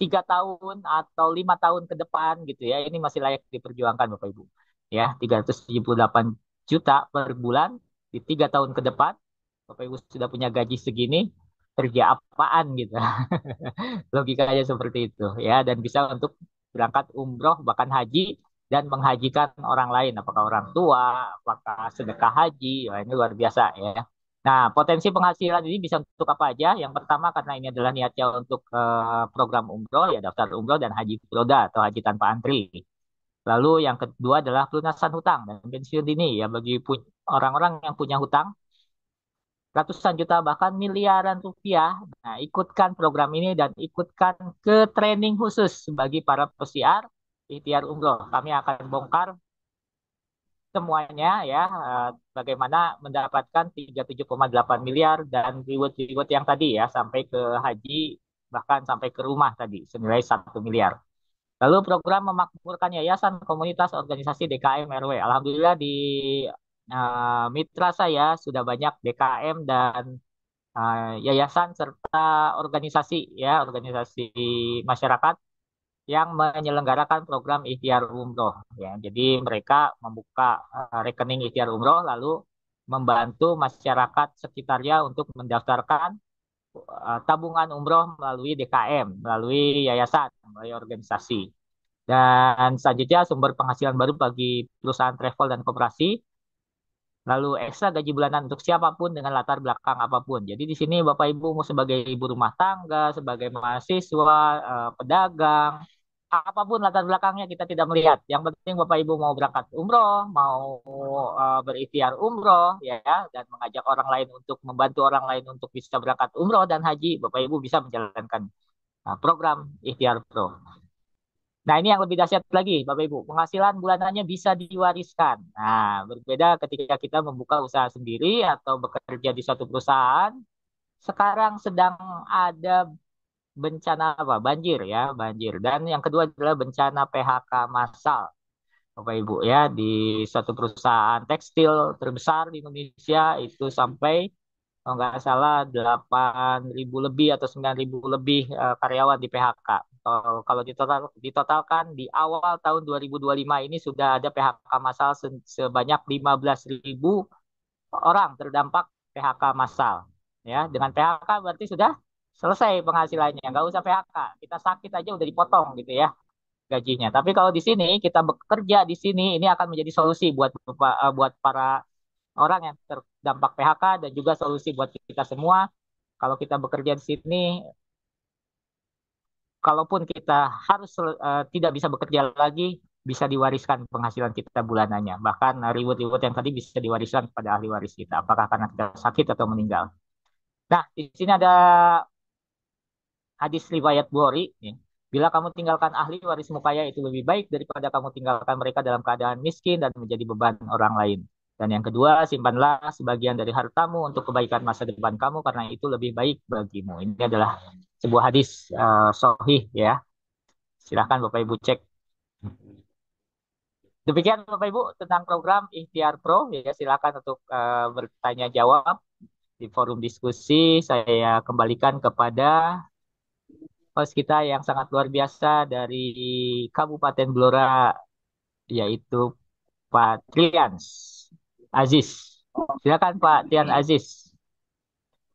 3 tahun atau 5 tahun ke depan gitu ya. Ini masih layak diperjuangkan Bapak Ibu. Ya, 378 juta per bulan di 3 tahun ke depan. Bapak Ibu sudah punya gaji segini, kerja apaan gitu. Logikanya seperti itu ya, dan bisa untuk berangkat umroh bahkan haji dan menghajikan orang lain, apakah orang tua, apakah sedekah haji. Wah, ini luar biasa ya. Nah, potensi penghasilan ini bisa untuk apa aja? Yang pertama, karena ini adalah niatnya untuk program umroh, ya daftar umroh dan haji furoda atau haji tanpa antri. Lalu yang kedua adalah pelunasan hutang dan pensiun dini ya bagi orang-orang yang punya hutang ratusan juta bahkan miliaran rupiah. Nah, ikutkan program ini dan ikutkan ke training khusus bagi para pesiar ikhtiar umroh. Kami akan bongkar semuanya ya, bagaimana mendapatkan 37,8 miliar dan reward-reward yang tadi ya sampai ke haji bahkan sampai ke rumah tadi senilai 1 miliar. Lalu program memakmurkan yayasan, komunitas, organisasi DKM RW. Alhamdulillah di mitra saya sudah banyak DKM dan yayasan serta organisasi ya organisasi masyarakat yang menyelenggarakan program ikhtiar umroh ya. Jadi mereka membuka rekening ikhtiar umroh lalu membantu masyarakat sekitarnya untuk mendaftarkan tabungan umroh melalui DKM, melalui yayasan, melalui organisasi. Dan selanjutnya sumber penghasilan baru bagi perusahaan travel dan koperasi. Lalu ekstra gaji bulanan untuk siapapun dengan latar belakang apapun. Jadi di sini Bapak Ibu mau sebagai ibu rumah tangga, sebagai mahasiswa, pedagang, apapun latar belakangnya kita tidak melihat. Yang penting Bapak Ibu mau berangkat umroh, mau berikhtiar umroh, ya, dan mengajak orang lain untuk membantu orang lain untuk bisa berangkat umroh dan haji, Bapak Ibu bisa menjalankan program Ikhtiar Pro. Nah, ini yang lebih dahsyat lagi, Bapak Ibu. Penghasilan bulanannya bisa diwariskan. Nah, berbeda ketika kita membuka usaha sendiri atau bekerja di suatu perusahaan. Sekarang sedang ada bencana apa? Banjir ya, banjir. Dan yang kedua adalah bencana PHK massal. Bapak Ibu ya, di suatu perusahaan tekstil terbesar di Indonesia itu sampai kalau nggak salah 8.000 lebih atau 9.000 lebih karyawan di PHK. Kalau ditotalkan di awal tahun 2025 ini sudah ada PHK massal sebanyak 15.000 orang terdampak PHK massal. Ya, dengan PHK berarti sudah selesai penghasilannya, nggak usah PHK. Kita sakit aja udah dipotong gitu ya gajinya. Tapi kalau di sini kita bekerja di sini, ini akan menjadi solusi buat para orang yang terdampak PHK dan juga solusi buat kita semua. Kalau kita bekerja di sini, kalaupun kita harus tidak bisa bekerja lagi, bisa diwariskan penghasilan kita bulanannya. Bahkan reward-reward yang tadi bisa diwariskan kepada ahli waris kita, apakah karena kita sakit atau meninggal. Nah, di sini ada hadis riwayat Bukhari. Ya. Bila kamu tinggalkan ahli warismu kaya itu lebih baik daripada kamu tinggalkan mereka dalam keadaan miskin dan menjadi beban orang lain. Dan yang kedua, simpanlah sebagian dari hartamu untuk kebaikan masa depan kamu karena itu lebih baik bagimu. Ini adalah sebuah hadis sahih ya. Silahkan Bapak Ibu cek. Demikian Bapak Ibu tentang program Ikhtiar Pro. Ya, silakan untuk bertanya jawab di forum diskusi. Saya kembalikan kepada host kita yang sangat luar biasa dari Kabupaten Blora, yaitu Pak Trians Aziz. Silakan Pak Trian Aziz.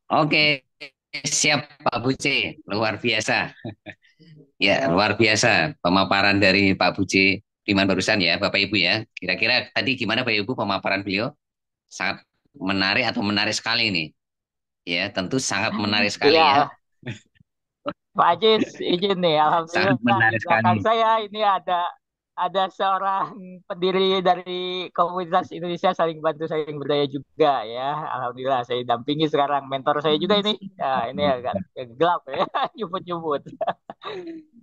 Oke, siap Pak Buce, luar biasa. Ya, luar biasa pemaparan dari Pak Buce Priman barusan ya, Bapak Ibu ya. Kira-kira tadi gimana Bapak Ibu pemaparan beliau? Sangat menarik atau menarik sekali nih. Ya, tentu sangat menarik sekali ya. Iya, Pak Aziz izin nih, Sangat alhamdulillah di menarik belakang sekali. saya ini ada seorang pendiri dari komunitas Indonesia saling bantu saling berdaya juga ya. Alhamdulillah saya dampingi sekarang mentor saya juga ini. Ya, ini agak gelap ya, nyubut-nyubut.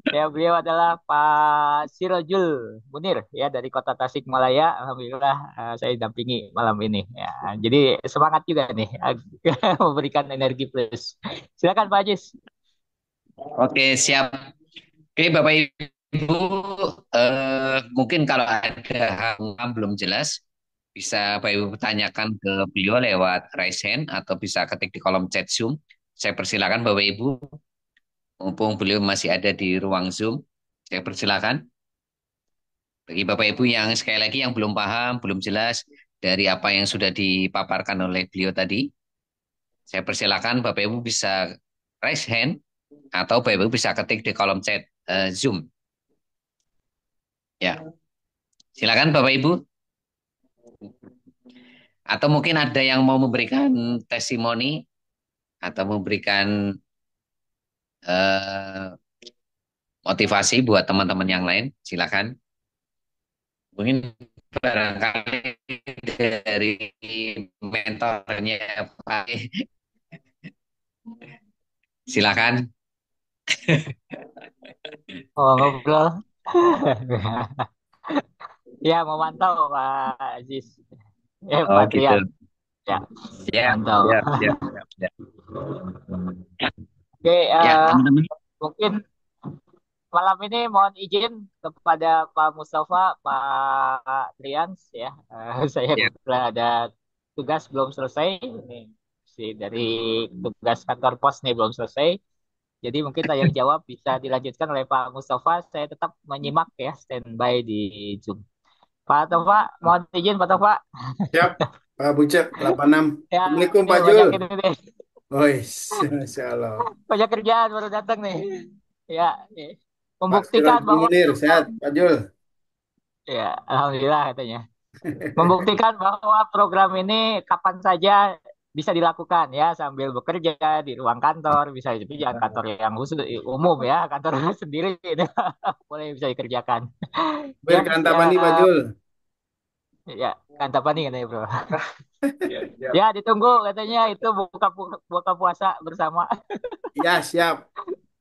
Ya, beliau adalah Pak Sirojul Munir ya dari Kota Tasikmalaya. Alhamdulillah saya dampingi malam ini. Ya, jadi semangat juga nih memberikan energi plus. Silakan Pak Aziz. Oke, siap. Oke, Bapak Ibu. Ibu, mungkin kalau ada hal yang belum jelas, bisa Bapak Ibu tanyakan ke beliau lewat raise hand atau bisa ketik di kolom chat Zoom. Saya persilakan Bapak Ibu, mumpung beliau masih ada di ruang Zoom, saya persilakan. Bagi Bapak Ibu yang sekali lagi yang belum paham, belum jelas dari apa yang sudah dipaparkan oleh beliau tadi, saya persilakan Bapak Ibu bisa raise hand atau Bapak Ibu bisa ketik di kolom chat Zoom. Ya, silakan Bapak Ibu. Atau mungkin ada yang mau memberikan testimoni atau memberikan eh, motivasi buat teman-teman yang lain, silakan. Mungkin barangkali dari mentornya Pak, silakan. Oh, ngobrol. Ya, memantau Pak Aziz. Oh Pak gitu. Trian. Ya, Siap, mantau. siap, siap, siap, siap. Oke, Ya, teman-teman. mungkin malam ini mohon izin kepada Pak Mustafa, Pak Trians ya. Saya Ya, kebetulan ada tugas belum selesai. Ini dari tugas kantor pos nih belum selesai. Jadi mungkin tanya jawab bisa dilanjutkan oleh Pak Mustafa. Saya tetap menyimak ya, standby di Zoom. Pak Tova, mohon izin Pak Tova. Siap, Pak Bucek, 86. Ya, Assalamualaikum ini Pak Jul. banyak ini nih. Woi, Masya Allah. Banyak kerjaan baru datang nih. Ya, nih. Pak Sirot Membuktikan bahwa Munir, sehat Pak Jul. ya, alhamdulillah katanya. Membuktikan bahwa program ini kapan saja bisa dilakukan ya sambil bekerja di ruang kantor bisa tapi jangan kantor yang khusus umum ya kantor sendiri itu boleh bisa dikerjakan ya ya Berkantapani Pak Jul. ya kantor apa nih katanya bro ya ditunggu katanya itu buka puasa bersama. Ya, siap.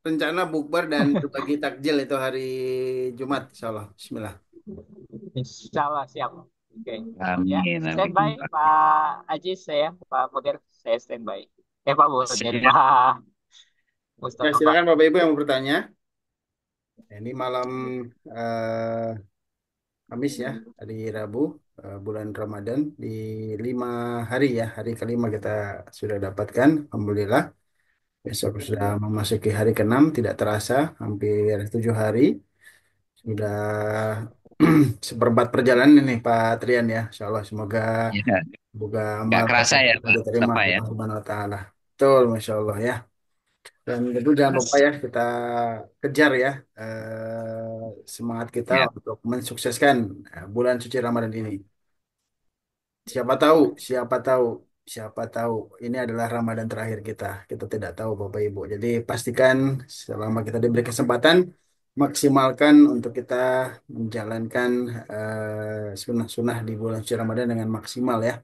Rencana bukber dan berbagi takjil itu hari Jumat, insya Allah. Bismillah. Insya Allah siap. Oke. Ya, amin, standby amin. Pak Ajis saya, Pak Mudir, saya standby. Pak Mudir, Siap. Pak Ya, Mustafa. silakan Bapak Ibu yang mau bertanya. Nah, ini malam eh, Kamis ya, hari Rabu, bulan Ramadan di 5 hari ya, hari kelima kita sudah dapatkan, Alhamdulillah. Besok sudah memasuki hari ke-6, tidak terasa, hampir 7 hari. Sudah seperempat perjalanan ini Pak Trian ya, Insya Allah semoga Ya, semoga nggak amal kerasa ya kita Pak diterima Mustafa ya. Allah Subhanahu Wa Taala. Betul, Masya Allah ya. Dan itu jangan lupa Mas. ya kita kejar ya semangat kita Ya, untuk mensukseskan bulan suci Ramadan ini. Siapa tahu, siapa tahu, siapa tahu ini adalah Ramadan terakhir kita. Kita tidak tahu Bapak Ibu. Jadi pastikan selama kita diberi kesempatan, maksimalkan untuk kita menjalankan sunnah-sunnah di bulan suci Ramadan dengan maksimal ya.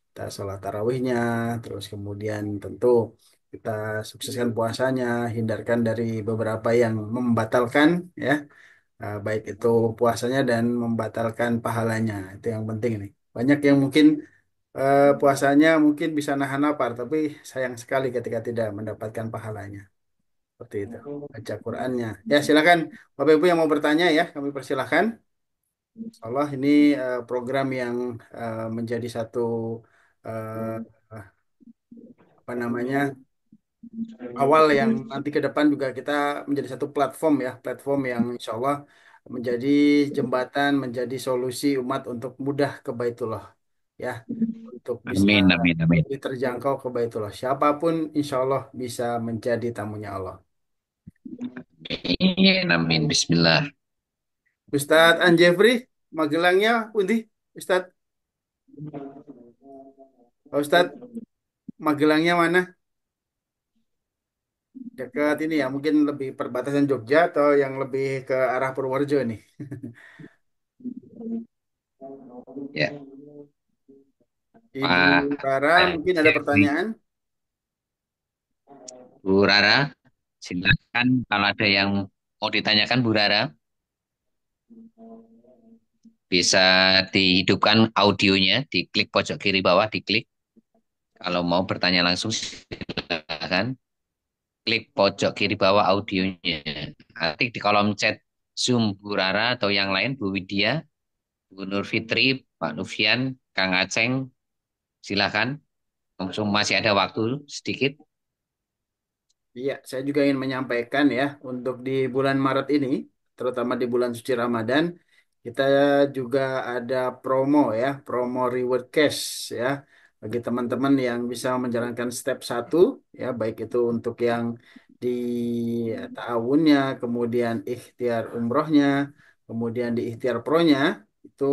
Kita sholat tarawihnya, terus kemudian tentu kita sukseskan puasanya, hindarkan dari beberapa yang membatalkan ya, baik itu puasanya dan membatalkan pahalanya. Itu yang penting nih. Banyak yang mungkin puasanya mungkin bisa nahan lapar, tapi sayang sekali ketika tidak mendapatkan pahalanya. Seperti itu. Baca Qurannya. Ya, silakan Bapak Ibu yang mau bertanya ya, kami persilahkan. Allah ini program yang menjadi satu eh, apa namanya awal yang nanti ke depan juga kita menjadi satu platform ya, platform yang insya Allah menjadi jembatan, menjadi solusi umat untuk mudah ke Baitullah ya, untuk bisa amin, amin, amin. lebih terjangkau ke Baitullah. Siapapun insya Allah bisa menjadi tamunya Allah. Amin, amin. Bismillah. Ustadz Anjefri, Magelangnya pundi? Ustadz, Pak Ustadz, Magelangnya mana? Dekat ini ya, mungkin lebih perbatasan Jogja atau yang lebih ke arah Purworejo nih. Ya, Ibu Pak Rara, mungkin ada Jeffrey. pertanyaan? Bu Rara, silakan kalau ada yang mau ditanyakan Bu Rara, bisa dihidupkan audionya, diklik pojok kiri bawah, diklik. Kalau mau bertanya langsung silakan klik pojok kiri bawah audionya. Ketik di kolom chat Zumburara atau yang lain, Bu Widya, Bu Nur Fitri, Pak Nufian, Kang Aceng, silakan. Langsung masih ada waktu sedikit. Iya, saya juga ingin menyampaikan ya, untuk di bulan Maret ini, terutama di bulan suci Ramadan, kita juga ada promo ya, promo reward cash ya, bagi teman-teman yang bisa menjalankan step satu ya, baik itu untuk yang di ta'awunnya, kemudian ikhtiar umrohnya, kemudian di ikhtiar pronya, itu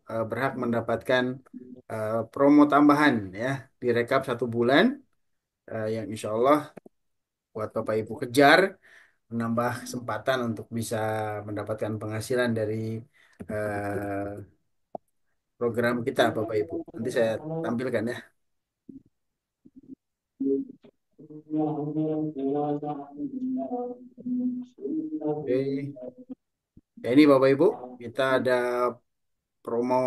berhak mendapatkan promo tambahan ya, direkap 1 bulan, yang insya Allah buat Bapak Ibu kejar, menambah kesempatan untuk bisa mendapatkan penghasilan dari eh, program kita, Bapak Ibu. Nanti saya tampilkan ya. Oke. Ya ini Bapak Ibu, kita ada promo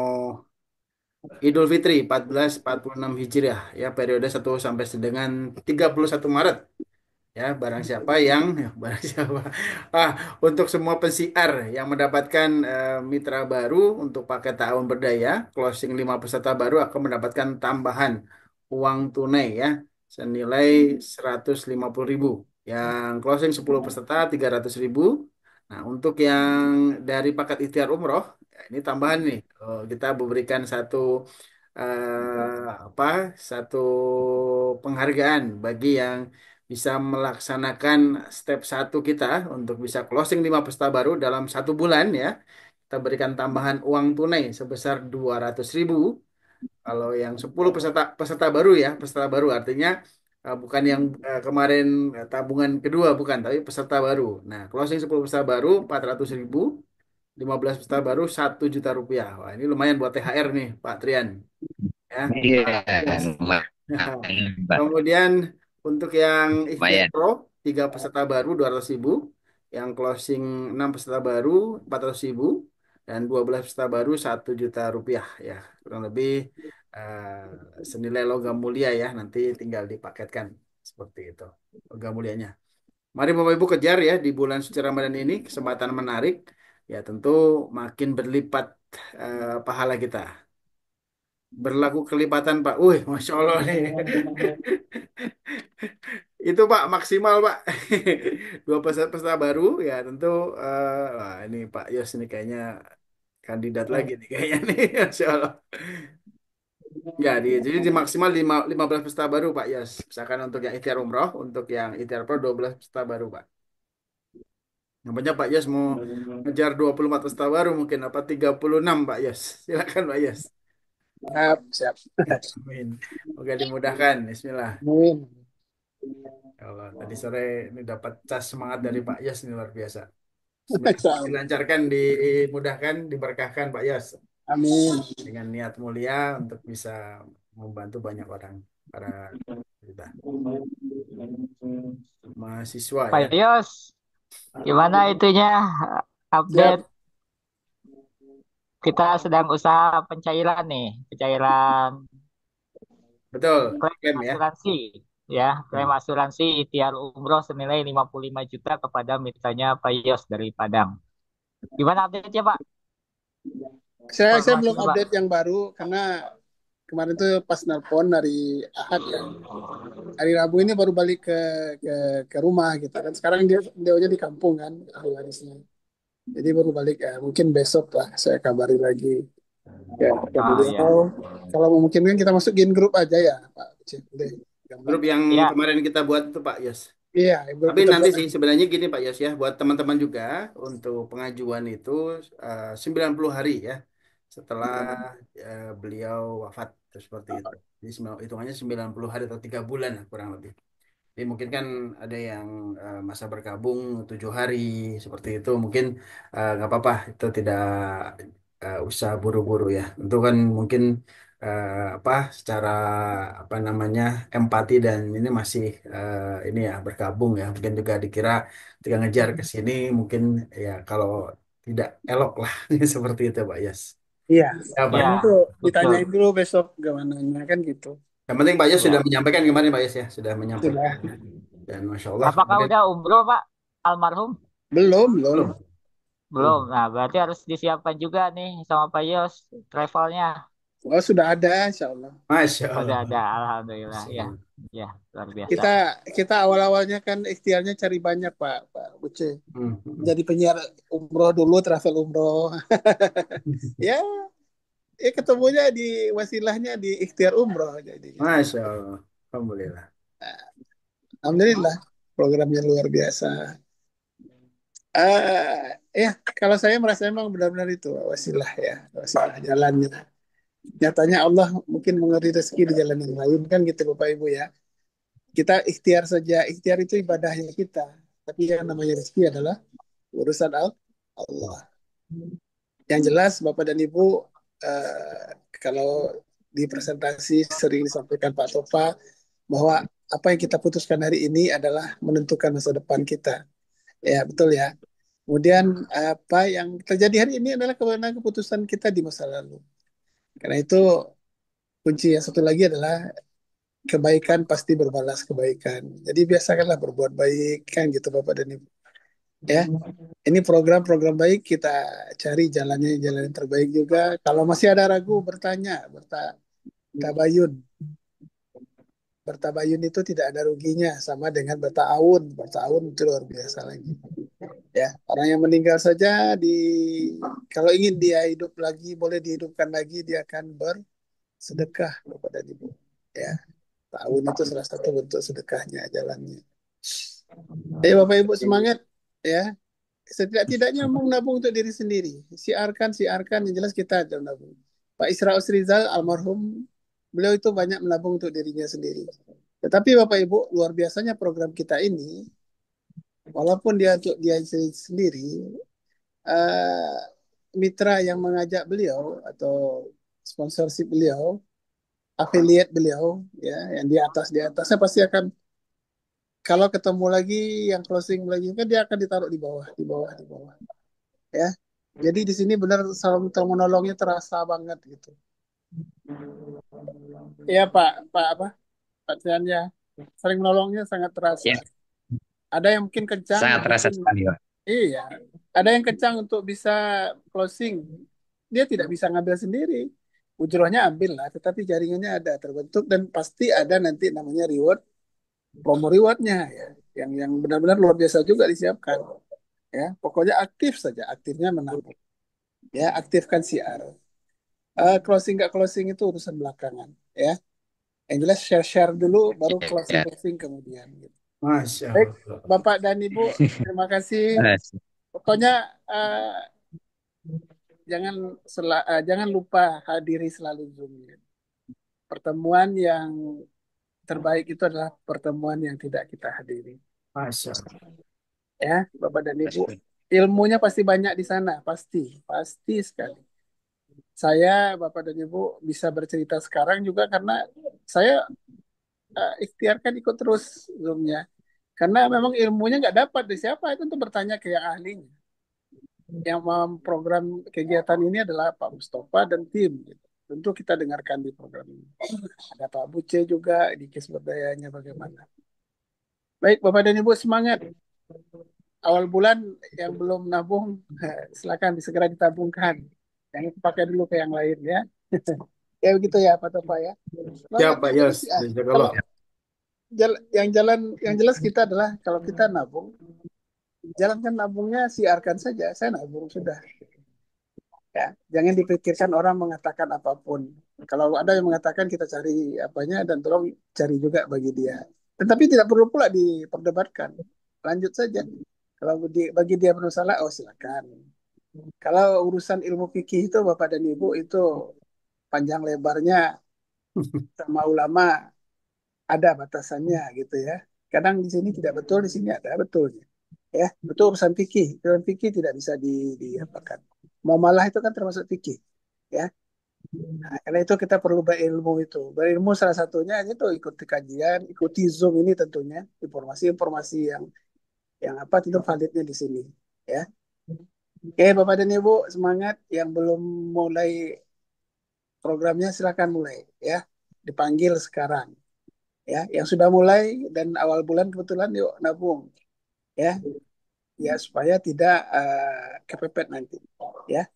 Idul Fitri 1446 Hijriah ya, periode 1 sampai dengan 31 Maret. Ya, barang siapa yang barang siapa untuk semua pensiar yang mendapatkan mitra baru untuk paket tahun berdaya, closing 5 peserta baru akan mendapatkan tambahan uang tunai ya, senilai 150.000. Yang closing 10 peserta 300.000. Nah, untuk yang dari paket ikhtiar umroh, ya ini tambahan nih. Kita memberikan apa, satu penghargaan bagi yang bisa melaksanakan step satu kita untuk bisa closing 5 peserta baru dalam 1 bulan ya. Kita berikan tambahan uang tunai sebesar 200.000. Kalau yang 10 peserta peserta baru ya, peserta baru artinya bukan yang kemarin tabungan kedua, bukan, tapi peserta baru. Nah, closing 10 peserta baru 400.000, 15 peserta baru 1 juta rupiah. Wah, ini lumayan buat THR nih, Pak Trian. Ya, Iya, Yes. lumayan, Pak. Kemudian untuk yang Ikhtiar Lumayan. Pro, 3 peserta baru 200.000, yang closing 6 peserta baru 400.000, dan 12 peserta baru 1 juta rupiah ya, kurang lebih senilai logam mulia ya, nanti tinggal dipaketkan seperti itu logam mulianya. Mari Bapak Ibu kejar ya di bulan suci Ramadan ini, kesempatan menarik ya, tentu makin berlipat pahala kita. Berlaku kelipatan Pak. Wih, Masya Allah nih. Itu Pak maksimal Pak. 2 peserta baru ya tentu. Wah, ini Pak Yos ini kayaknya kandidat lagi nih kayaknya nih. Masya Allah. Ya, jadi di maksimal 15 peserta baru Pak Yos. Misalkan untuk yang ikhtiar umroh, untuk yang ikhtiar pro 12 peserta baru Pak. Namanya Pak Yos mau ngejar 24 peserta baru mungkin apa 36 Pak Yos. Silakan Pak Yos. Siap, siap. Amin. Semoga dimudahkan. Bismillah. Amin. Ya Allah, tadi sore ini dapat cas semangat dari Pak Yas ini luar biasa. Bismillah. Insya Allah. Dilancarkan, dimudahkan, diberkahkan Pak Yas Amin. dengan niat mulia untuk bisa membantu banyak orang, para kita mahasiswa Pak ya. Yos, gimana itunya update? Siap. Kita sedang usaha pencairan nih, pencairan Betul, klaim klaim ya. asuransi. Ya, klaim Hmm. asuransi ikhtiar umroh senilai 55 juta kepada mitranya Pak Yos dari Padang. Gimana update-nya, Pak? Saya belum Informasinya, Pak. update yang baru karena kemarin tuh pas nelpon dari Ahad kan. Hari Rabu ini baru balik ke ke rumah gitu kan. Sekarang dia di kampung kan, ahli warisnya. Jadi baru balik ya. Mungkin besok lah saya kabari lagi ya ke Ah, beliau. ya. Kalau memungkinkan kita masukin grup aja ya, Pak. Boleh. Gampang. Grup yang Ya, kemarin kita buat itu Pak Yas. Iya, grup Tapi kita nanti buat. sih sebenarnya gini Pak Yos ya, buat teman-teman juga untuk pengajuan itu 90 hari ya setelah beliau wafat seperti itu. Jadi hitungannya 90 hari atau 3 bulan lah, kurang lebih. Jadi mungkin kan ada yang masa berkabung 7 hari seperti itu, mungkin nggak apa-apa, itu tidak usah buru-buru ya. Tentu kan mungkin apa, secara apa namanya, empati dan ini masih ini ya, berkabung ya. Mungkin juga dikira ketika ngejar ke sini mungkin ya, kalau tidak elok lah seperti itu Pak Yas. Iya. Ya Pak. Makanya tuh ya, ditanyain betul. dulu besok gimana kan gitu. Yang penting Pak Yas sudah Ya. menyampaikan kemarin Pak Yas ya, sudah menyampaikan. Sudah. Dan Masya Allah Apakah kemarin udah umroh, Pak? Almarhum? Belum, belum. belum. Belum. Nah, berarti harus disiapkan juga nih sama Pak Yos travelnya. Oh, sudah ada, insya Allah. Masya Udah Allah. ada, alhamdulillah Masya ya. Allah. Ya, luar biasa. Kita kita awal-awalnya kan ikhtiarnya cari banyak, Pak Buce. Hmm. Jadi penyiar umroh dulu, travel umroh. Ya, ketemunya di wasilahnya di ikhtiar umroh jadi. Masya Allah. Alhamdulillah. Alhamdulillah, programnya luar biasa. Ya, kalau saya merasa memang benar-benar itu wasilah ya, wasilah jalannya. Nyatanya Allah mungkin memberi rezeki di jalan yang lain kan gitu Bapak Ibu ya. Kita ikhtiar saja, ikhtiar itu ibadahnya kita. Tapi yang namanya rezeki adalah urusan Allah. Yang jelas Bapak dan Ibu, kalau di presentasi sering disampaikan Pak Topa bahwa apa yang kita putuskan hari ini adalah menentukan masa depan kita. Ya, betul ya. Kemudian apa yang terjadi hari ini adalah kewenangan keputusan kita di masa lalu. Karena itu kunci yang satu lagi adalah kebaikan pasti berbalas kebaikan. Jadi biasakanlah berbuat baik kan gitu Bapak dan Ibu. Ya, ini program-program baik kita cari jalannya jalan yang terbaik juga. Kalau masih ada ragu bertanya, bertabayun. Bertabayun itu tidak ada ruginya sama dengan bertaawun. Bertaawun itu luar biasa lagi. Ya, orang yang meninggal saja di kalau ingin dia hidup lagi, boleh dihidupkan lagi, dia akan bersedekah kepada ibu. Ya, tahun itu salah satu bentuk sedekahnya jalannya. Ayo Bapak Ibu semangat ya. Setidak-tidaknya menabung untuk diri sendiri. Siarkan, siarkan yang jelas kita ada menabung. Pak Isra Usrizal almarhum beliau itu banyak menabung untuk dirinya sendiri. Tetapi Bapak Ibu luar biasanya program kita ini walaupun dia untuk dia sendiri eh, mitra yang mengajak beliau atau sponsorship beliau, affiliate beliau, ya, yang di atasnya pasti akan kalau ketemu lagi yang closing lagi kan dia akan ditaruh di bawah, di bawah, di bawah, ya. Jadi di sini benar saling menolongnya terasa banget gitu. Iya Pak apa? Pak Tian ya, saling menolongnya sangat terasa. Ya, Ada yang mungkin kencang, sangat terasa mungkin sekali, Pak. iya. Ada yang kencang untuk bisa closing. Dia tidak bisa ngambil sendiri. Ujrohnya ambil lah, tetapi jaringannya ada terbentuk dan pasti ada nanti namanya reward, promo rewardnya ya, yang benar-benar luar biasa juga disiapkan. Ya, pokoknya aktif saja, aktifnya menabung. Ya, aktifkan CR. Closing nggak closing itu urusan belakangan. Ya, yang jelas share-share dulu, baru Ya, closing-closing kemudian. Gitu. Masya Baik, Allah. Bapak dan Ibu, terima kasih. Pokoknya eh, jangan lupa hadiri selalu Zoom. Ya. Pertemuan yang terbaik itu adalah pertemuan yang tidak kita hadiri. Masya Allah. Ya, Bapak dan Ibu. Ilmunya pasti banyak di sana, pasti, pasti sekali. Saya, Bapak dan Ibu, bisa bercerita sekarang juga karena saya ikhtiarkan ikut terus Zoom-nya. Karena memang ilmunya nggak dapat dari siapa, itu untuk bertanya ke yang ahlinya. Yang memprogram kegiatan ini adalah Pak Mustafa dan tim. Gitu. Tentu kita dengarkan di program ini. Ada Pak Buce juga, di sumber dayanya bagaimana. Baik, Bapak dan Ibu semangat. Awal bulan yang belum nabung, silakan segera ditabungkan. Jangan pakai dulu ke yang lain ya. Ya begitu ya Pak Topa ya. Siap Semangat Pak juga di Yos. PR. Kalau Jazakallah. yang jelas kita adalah kalau kita nabung, jalankan nabungnya siarkan saja. Saya nabung sudah. Ya, jangan dipikirkan orang mengatakan apapun. Kalau ada yang mengatakan kita cari apanya dan tolong cari juga bagi dia. Tetapi tidak perlu pula diperdebatkan. Lanjut saja. Kalau bagi dia bersalah, oh silakan. Kalau urusan ilmu fikih itu Bapak dan Ibu itu panjang lebarnya sama ulama ada batasannya gitu ya. Kadang di sini tidak betul, di sini ada betulnya. Ya, betul urusan fikih. Urusan fikih tidak bisa diapakan. Muamalah itu kan termasuk fikih. Ya, nah, karena itu kita perlu berilmu itu. Berilmu salah satunya itu ikuti kajian, ikuti Zoom ini tentunya informasi-informasi yang apa itu validnya di sini. Ya, oke Bapak dan Ibu semangat. Yang belum mulai programnya silakan mulai. Ya, dipanggil sekarang. Ya, yang sudah mulai dan awal bulan kebetulan yuk nabung. Ya, ya supaya tidak kepepet nanti ya.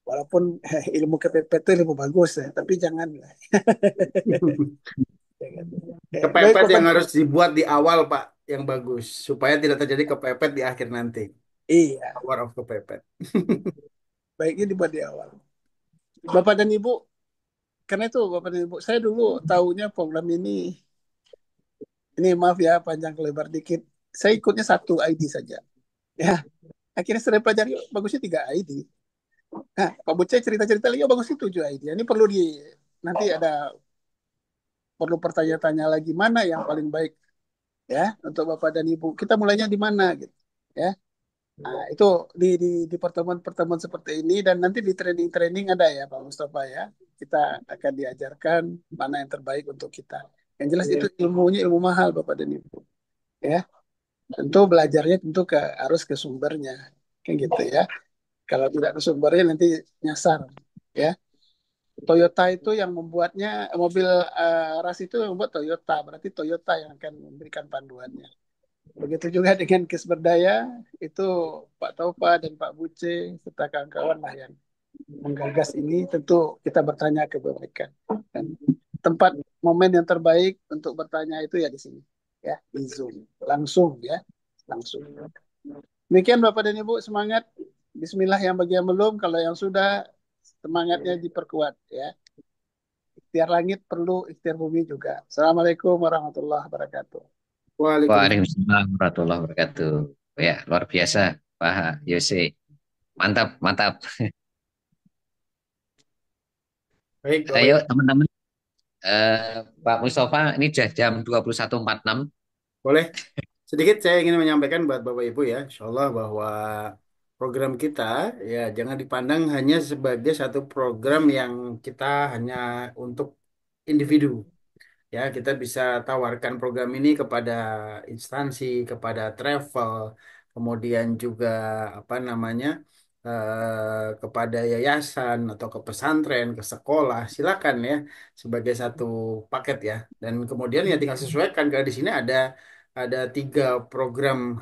Walaupun ilmu kepepet itu ilmu bagus ya, tapi jangan jangan. Baik Kepepet Bapak. yang harus dibuat di awal, Pak, yang bagus supaya tidak terjadi kepepet di akhir nanti. Iya, Power of kepepet. baiknya dibuat di awal. Bapak dan Ibu, karena itu Bapak dan Ibu, saya dulu tahunya program ini maaf ya panjang lebar dikit. Saya ikutnya satu ID saja. Ya, akhirnya saya pelajari bagusnya 3 ID. Nah, Pak Buce cerita-cerita lagi, oh bagusnya 7 ID. Ini perlu nanti perlu pertanya-tanya lagi mana yang paling baik ya untuk Bapak dan Ibu. Kita mulainya di mana gitu. Ya. Nah, itu di pertemuan-pertemuan seperti ini dan nanti di training-training ada ya Pak Mustafa ya. Kita akan diajarkan mana yang terbaik untuk kita. Yang jelas itu ilmunya ilmu mahal Bapak dan Ibu. Ya, tentu belajarnya tentu harus ke sumbernya. Kayak gitu ya. Kalau tidak ke sumbernya nanti nyasar. Ya. Toyota itu yang membuatnya mobil ras itu yang membuat Toyota, berarti Toyota yang akan memberikan panduannya. Begitu juga dengan Kis Berdaya, itu Pak Taufa dan Pak Buce serta kawan-kawan lah yang menggagas ini, tentu kita bertanya ke mereka. Dan tempat momen yang terbaik untuk bertanya itu ya di sini, ya di Zoom, langsung ya, langsung. Demikian Bapak dan Ibu, semangat. Bismillah yang bagi yang belum, kalau yang sudah semangatnya diperkuat ya. Ikhtiar langit perlu, ikhtiar bumi juga. Assalamualaikum warahmatullahi wabarakatuh. Waalaikumsalam. Waalaikumsalam warahmatullahi wabarakatuh. Ya, luar biasa, Pak Yose. Mantap, mantap. Baik, Bapak Ayo, Ibu. teman-teman. Pak Mustafa, ini sudah jam 21.46. Boleh sedikit saya ingin menyampaikan buat Bapak Ibu ya, Insya Allah bahwa program kita ya jangan dipandang hanya sebagai satu program yang kita hanya untuk individu. Ya, kita bisa tawarkan program ini kepada instansi, kepada travel, kemudian juga apa namanya kepada yayasan atau ke pesantren, ke sekolah, silakan ya sebagai satu paket ya. Dan kemudian ya tinggal sesuaikan kalau di sini ada 3 program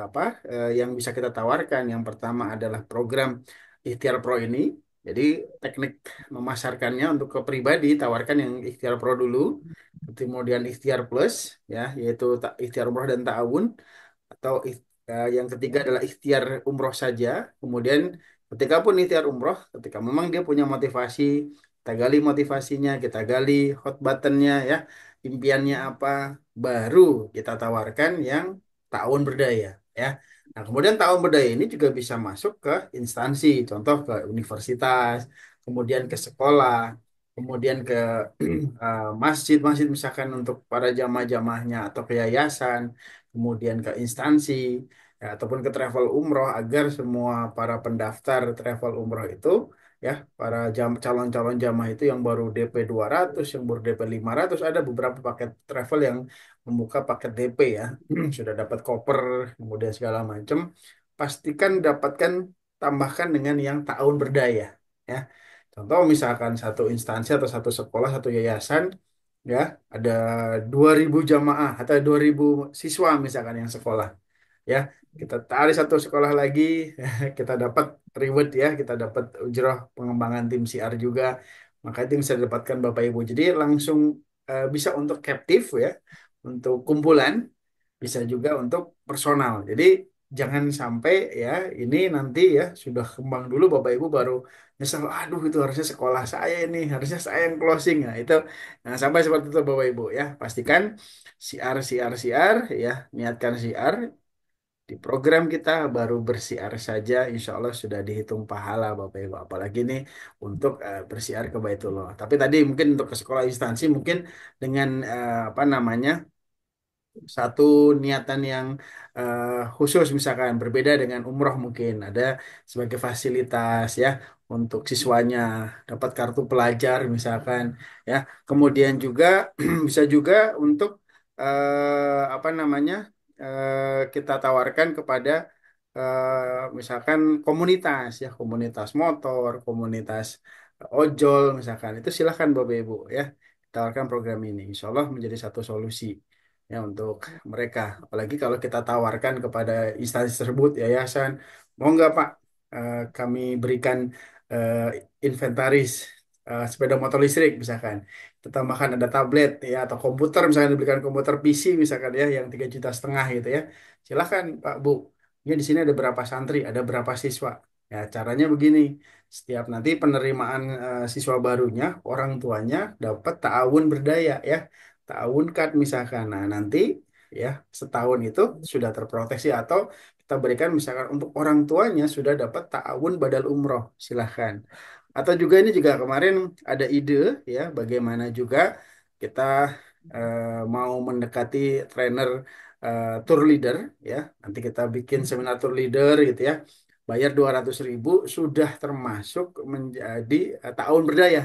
apa yang bisa kita tawarkan. Yang pertama adalah program Ikhtiar Pro ini. Jadi teknik memasarkannya untuk ke pribadi tawarkan yang Ikhtiar Pro dulu, kemudian Ikhtiar Plus ya yaitu Ikhtiar Umroh dan Ta'awun atau yang ketiga adalah ikhtiar umroh saja. Kemudian ketika pun ikhtiar umroh, ketika memang dia punya motivasi, kita gali motivasinya, kita gali hot buttonnya ya, impiannya apa, baru kita tawarkan yang tahun berdaya ya. Nah, kemudian tahun berdaya ini juga bisa masuk ke instansi, contoh ke universitas, kemudian ke sekolah, kemudian ke masjid-masjid misalkan untuk para jamaah-jamaahnya atau ke yayasan, kemudian ke instansi ya, ataupun ke travel umroh agar semua para pendaftar travel umroh itu ya para calon-calon jamaah itu yang baru DP 200 yang baru DP 500 ada beberapa paket travel yang membuka paket DP ya sudah dapat koper kemudian segala macam pastikan dapatkan tambahkan dengan yang tahun berdaya ya. Contoh misalkan satu instansi atau satu sekolah, satu yayasan, ya ada 2.000 jamaah atau 2.000 siswa misalkan yang sekolah. Ya, kita tarik satu sekolah lagi, kita dapat reward ya, kita dapat ujroh pengembangan tim CR juga. Maka itu bisa didapatkan Bapak Ibu. Jadi langsung bisa untuk captive ya, untuk kumpulan, bisa juga untuk personal. Jadi jangan sampai ya ini nanti ya sudah kembang dulu Bapak Ibu baru nyesel, aduh itu harusnya sekolah saya ini, harusnya saya yang closing. Nah itu jangan sampai seperti itu Bapak Ibu ya. Pastikan CR ya, niatkan CR di program kita baru bersiar saja, insya Allah sudah dihitung pahala Bapak Ibu. Apalagi nih untuk bersiar ke Baitullah. Tapi tadi mungkin untuk ke sekolah instansi mungkin dengan apa namanya satu niatan yang khusus misalkan berbeda dengan umroh mungkin ada sebagai fasilitas ya untuk siswanya dapat kartu pelajar misalkan ya kemudian juga bisa juga untuk apa namanya kita tawarkan kepada misalkan komunitas ya komunitas motor komunitas ojol misalkan itu silahkan Bapak Ibu ya tawarkan program ini Insya Allah menjadi satu solusi ya untuk mereka. Apalagi kalau kita tawarkan kepada instansi tersebut, yayasan, mau nggak Pak, kami berikan eh, inventaris sepeda motor listrik misalkan. Kita tambahkan ada tablet ya atau komputer misalkan diberikan komputer PC misalkan ya yang 3,5 juta gitu ya. Silahkan Pak Bu. Ya di sini ada berapa santri, ada berapa siswa. Ya caranya begini. Setiap nanti penerimaan siswa barunya, orang tuanya dapat ta'awun berdaya ya. Ta'awun kad misalkan. Nah, nanti ya setahun itu sudah terproteksi atau kita berikan misalkan untuk orang tuanya sudah dapat ta'awun badal umroh. Silahkan. Atau juga ini juga kemarin ada ide ya bagaimana juga kita mau mendekati trainer tour leader ya. Nanti kita bikin seminar tour leader gitu ya. Bayar 200.000 sudah termasuk menjadi tahun berdaya.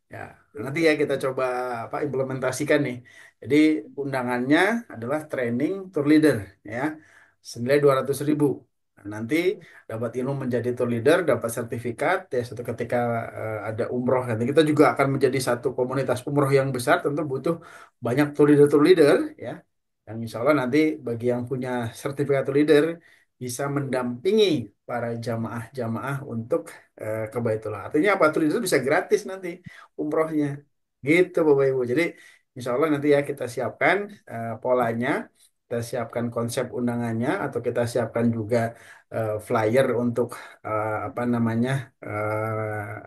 Ya, nanti ya kita coba apa implementasikan nih. Jadi undangannya adalah training tour leader ya. Senilai 200.000. Nah, nanti dapat ilmu menjadi tour leader, dapat sertifikat ya suatu ketika ada umroh. Nanti kita juga akan menjadi satu komunitas umroh yang besar, tentu butuh banyak tour leader ya. Yang insya Allah nanti bagi yang punya sertifikat tour leader bisa mendampingi para jamaah-jamaah untuk ke Baitullah. Artinya apa? Tour leader bisa gratis nanti umrohnya. Gitu Bapak Ibu. Jadi insya Allah nanti ya kita siapkan polanya, kita siapkan konsep undangannya, atau kita siapkan juga flyer untuk apa namanya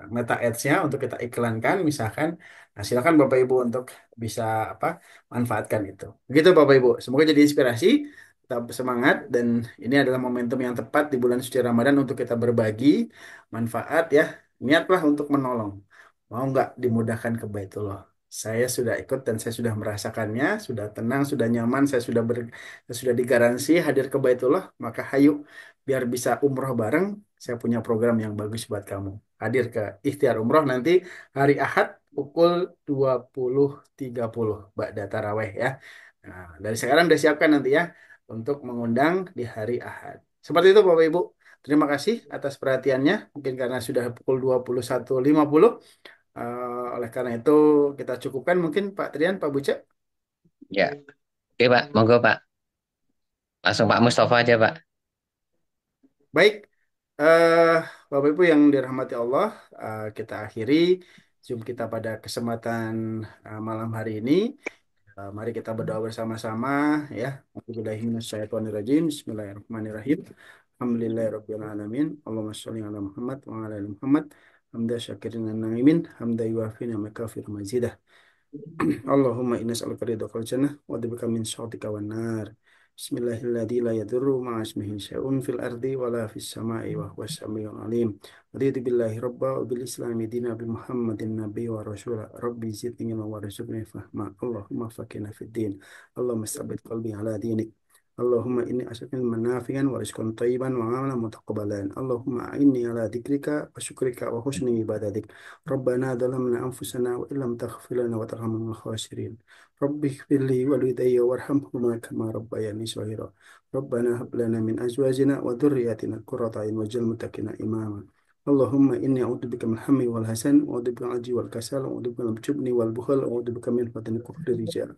meta ads-nya untuk kita iklankan misalkan. Nah, silakan Bapak Ibu untuk bisa apa manfaatkan itu. Begitu Bapak Ibu. Semoga jadi inspirasi. Tetap semangat dan ini adalah momentum yang tepat di bulan suci Ramadan untuk kita berbagi manfaat ya. Niatlah untuk menolong. Mau nggak dimudahkan ke Baitullah? Saya sudah ikut dan saya sudah merasakannya, sudah tenang, sudah nyaman, saya sudah digaransi hadir ke Baitullah, maka hayu biar bisa umroh bareng. Saya punya program yang bagus buat kamu. Hadir ke ikhtiar umroh nanti hari Ahad pukul 20.30 Ba'da Taraweh ya. Nah, dari sekarang udah siapkan nanti ya untuk mengundang di hari Ahad. Seperti itu Bapak Ibu. Terima kasih atas perhatiannya. Mungkin karena sudah pukul 21.50. Oleh karena itu kita cukupkan mungkin Pak Trian, Pak Buce. Ya, oke Pak, monggo Pak. Langsung Pak Mustafa aja Pak. Baik, eh Bapak Ibu yang dirahmati Allah, kita akhiri Zoom kita pada kesempatan malam hari ini. Mari kita berdoa bersama-sama ya. A'udzubillahiminasyaitonirrajim. Bismillahirrahmanirrahim. Alhamdulillahirabbil alamin. Allahumma sholli ala Muhammad wa ala ali Muhammad. Hamda syakirin na'imin. Hamda yuafi ni'maka fi mazidah. Allahumma inna as'aluka ridhaka wal jannah wa adzbika min sakhatika wan nar. Bismillahilladzi la yadurru ma'a ismihi syai'un fil ardi wa la fis sama'i wa huwas samiul alim. Raditu billahi rabba wa bil islami dina bi Muhammadin nabiy wa rasula. Rabbi zidni ilma warzuqni fahma. Allahumma faqihna fid din. Allahumma tsabbit qalbi ala dinik. Allahumma inni as'aluka ilman nafi'an wa rizqan thayyiban wa 'amalan mutaqabbalan. Allahumma a'inni ala dzikrika wa syukrika wa husni ibadatik. ربنا ظلمنا أنفسنا وإن لم تغفر لنا وترحمنا من الخاسرين رب اغفر لي ولوالدي وارحمهما كما ربياني صغيرا ربنا هب لنا من أزواجنا وذرياتنا قرة أعين واجعلنا للمتقين إماما اللهم إني أعوذ بك من الهم والحزن وأعوذ بك من العجز والكسل وأعوذ بك من الجبن والبخل وأعوذ بك من فتن كفر الرجال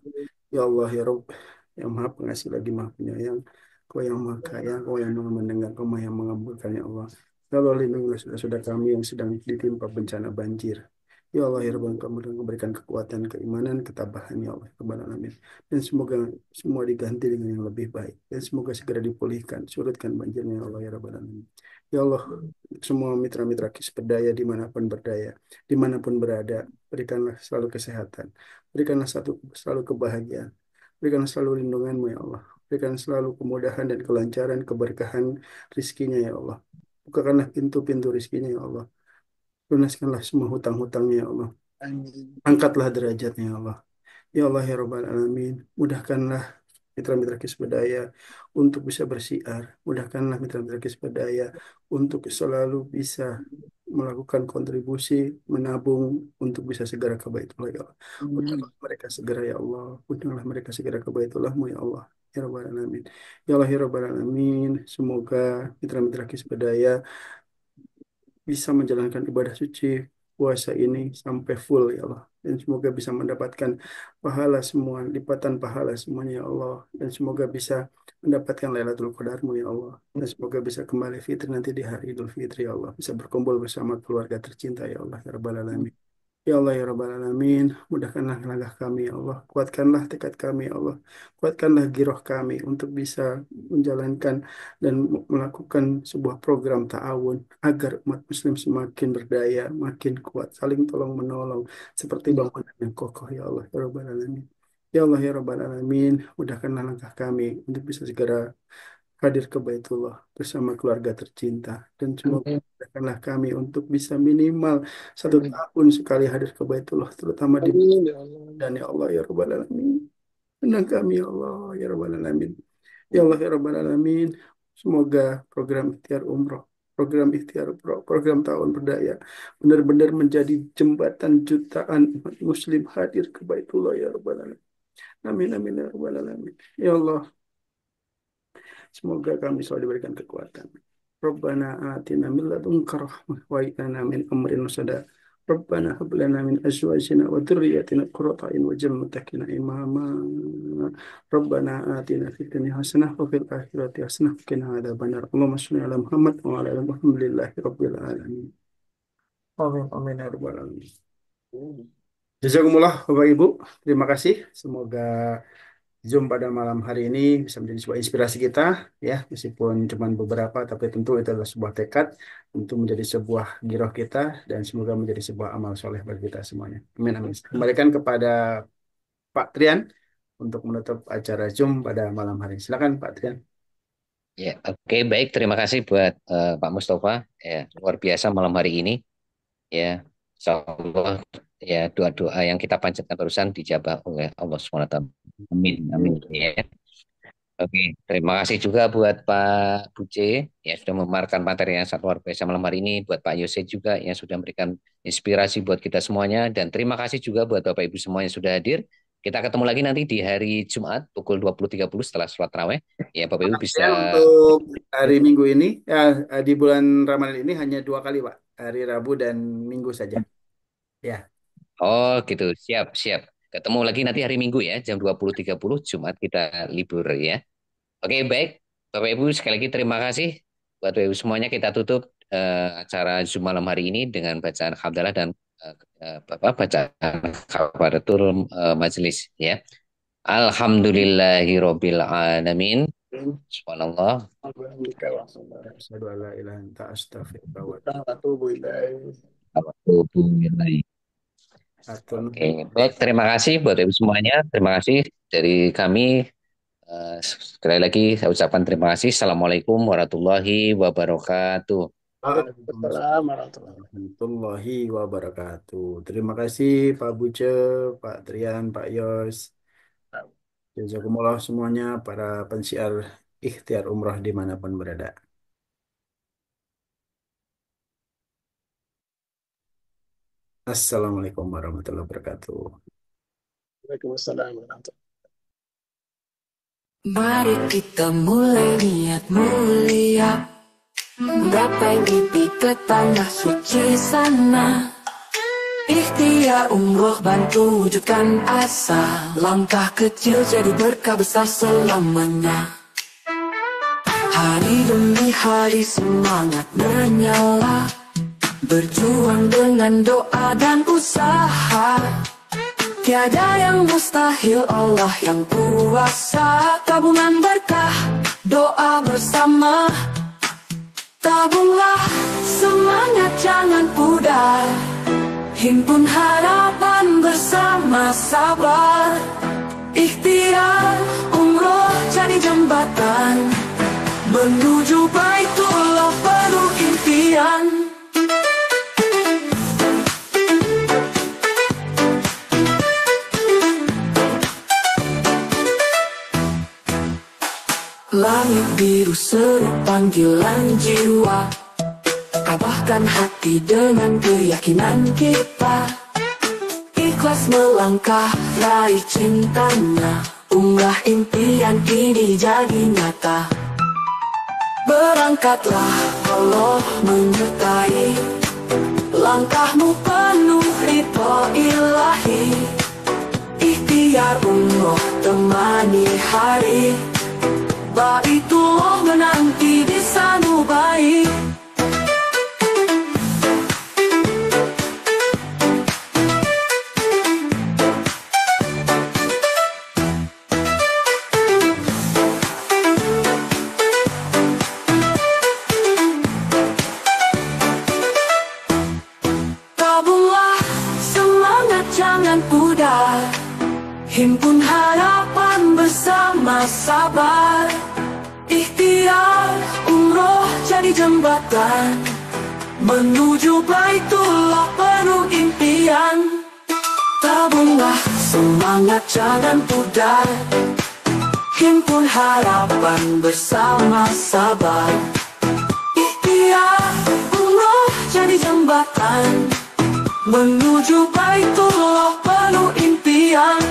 Ya Allah ya Rabb yang maha pengasih lagi maha penyayang Kau yang maha kaya Kau yang maha mendengar Kau yang mengabulkan ya Allah Ya Allah lindungilah saudara-saudara kami yang sedang ditimpa bencana banjir Ya Allah ya Rabb Engkau memberikan kekuatan keimanan ketabahan ya Allah ya Rabbal Alamin dan semoga semua diganti dengan yang lebih baik dan semoga segera dipulihkan surutkan banjirnya ya Allah ya Rabbal Alamin Ya Allah semua mitra-mitra Kisberdaya dimanapun berdaya dimanapun berada berikanlah selalu kesehatan berikanlah selalu kebahagiaan. Berikanlah selalu lindunganmu ya Allah. Berikan selalu kemudahan dan kelancaran, keberkahan rizkinya ya Allah. Bukakanlah pintu-pintu rizkinya ya Allah. Lunaskanlah semua hutang-hutangnya ya Allah. Amin. Angkatlah derajatnya ya Allah. Ya Allah ya Rabbal Alamin. Mudahkanlah mitra-mitra Kisberdaya untuk bisa bersiar. Mudahkanlah mitra-mitra Kisberdaya untuk selalu bisa melakukan kontribusi, menabung untuk bisa segera ke Baitullah ya Allah. Undanglah mereka segera ya Allah. Undanglah mereka segera ke Baitullahmu ya Allah. Ya Rabbal Alamin. Ya Allah ya Rabbal Alamin. Semoga mitra-mitra Kisberdaya bisa menjalankan ibadah suci puasa ini sampai full ya Allah. dan semoga bisa mendapatkan pahala semua, lipatan pahala semuanya ya Allah, dan semoga bisa mendapatkan Lailatul Qadarmu ya Allah, dan semoga bisa kembali fitri nanti di hari Idul Fitri ya Allah, bisa berkumpul bersama keluarga tercinta ya Allah ya Rabbal Alamin. Ya Allah ya Rabbal Alamin, mudahkanlah langkah kami ya Allah, kuatkanlah tekad kami ya Allah, kuatkanlah giroh kami untuk bisa menjalankan dan melakukan sebuah program ta'awun agar umat muslim semakin berdaya, makin kuat, saling tolong menolong seperti bangunan yang kokoh ya Allah ya Rabbal Alamin. Ya Allah ya Rabbal Alamin, mudahkanlah langkah kami untuk bisa segera hadir ke Baitullah bersama keluarga tercinta, dan semoga mudahkanlah kami untuk bisa minimal 1 tahun sekali hadir ke Baitullah, terutama di Amin ya Allah. dan ya Allah ya Rabbal Alamin, undang kami ya Allah ya Rabbal Alamin. Ya Allah ya Rabbal Alamin, semoga program ikhtiar umroh, program ikhtiar program tahun berdaya benar-benar menjadi jembatan jutaan umat muslim hadir ke Baitullah ya Rabbal Alamin. Amin amin ya Rabbal Alamin. Ya Allah, semoga kami selalu diberikan kekuatan. Rabbana atina min ladunka rahmah wa hab lana min amrina rashada. Rabbana hab lana min azwajina wa dhurriyyatina qurrata a'yun waj'alna lil muttaqina imama. Rabbana atina fid dunya hasanah wa fil akhirati hasanah wa qina adzabannar. Allahumma shalli ala Muhammad wa ala ali Muhammad lillahi rabbil alamin. Amin amin ya rabbal alamin. Jazakumullah Bapak Ibu, terima kasih. Semoga Zoom pada malam hari ini bisa menjadi sebuah inspirasi kita, ya, meskipun cuma beberapa, tapi tentu itu adalah sebuah tekad untuk menjadi sebuah giroh kita, dan semoga menjadi sebuah amal soleh bagi kita semuanya. Amin, amin. Kembalikan kepada Pak Trian untuk menutup acara Zoom pada malam hari ini. Silakan Pak Trian. Ya, oke, baik. Terima kasih buat Pak Mustafa. Ya, luar biasa malam hari ini. Ya, insya Allah, ya, doa-doa yang kita panjatkan barusan dijabah oleh Allah SWT. Amin, amin. Ya. Oke, terima kasih juga buat Pak Buce ya sudah memaparkan materi yang sangat luar biasa malam hari ini, buat Pak Yose juga yang sudah memberikan inspirasi buat kita semuanya, dan terima kasih juga buat Bapak Ibu semua yang sudah hadir. Kita ketemu lagi nanti di hari Jumat pukul 20.30 setelah sholat tarawih. Ya, Bapak Ibu bisa. Ya, untuk hari Minggu ini, ya, di bulan Ramadan ini hanya 2 kali, Pak. Hari Rabu dan Minggu saja. Ya. Oh gitu, siap, siap. Ketemu lagi nanti hari Minggu ya, jam 20.30, Jumat kita libur ya. Oke, baik. Bapak Ibu, sekali lagi terima kasih. Buat Bapak Ibu semuanya, kita tutup acara Zoom malam hari ini dengan bacaan hamdalah dan bacaan kafaratul majelis ya. Alhamdulillahirabbil alamin. Subhanallah. Asyhadu an la ilaha illa anta astaghfiruka wa Atubu ilaih. Oke, baik. Terima kasih buat Ibu semuanya. Terima kasih dari kami. Sekali lagi saya ucapkan terima kasih. Assalamualaikum warahmatullahi wabarakatuh. Waalaikumsalam warahmatullahi wabarakatuh. Terima kasih Pak Buce, Pak Trian, Pak Yos. Jazakumullah semuanya para pensiar ikhtiar umroh dimanapun berada. Assalamualaikum warahmatullahi wabarakatuh. Waalaikumsalam warahmatullahi. Mari kita mulai niat mulia, gapai mimpi ke tanah suci sana. Ikhtiar umroh bantu wujudkan asa, langkah kecil jadi berkah besar selamanya. Hari demi hari semangat menyala, berjuang dengan doa dan usaha. Tiada yang mustahil, Allah yang kuasa. Tabungan berkah, doa bersama. Tabunglah semangat, jangan pudar. Himpun harapan bersama sabar. Ikhtiar umroh jadi jembatan menuju Baitullah penuh impian. Langit biru seru panggilan jiwa, tabahkan hati dengan keyakinan kita. Ikhlas melangkah raih cintanya, umrah impian kini jadi nyata. Berangkatlah, Allah menyertai langkahmu penuh ridho ilahi. Ikhtiar umroh temani hari, Baitullah menanti di sana baik. Tabunglah semangat jangan pudar, himpun harapan bersama sabar. Ikhtiar umroh jadi jembatan menuju Baitullah penuh impian. Tabunglah semangat jangan pudar, himpun harapan bersama sabar. Ikhtiar umroh jadi jembatan menuju Baitullah penuh impian.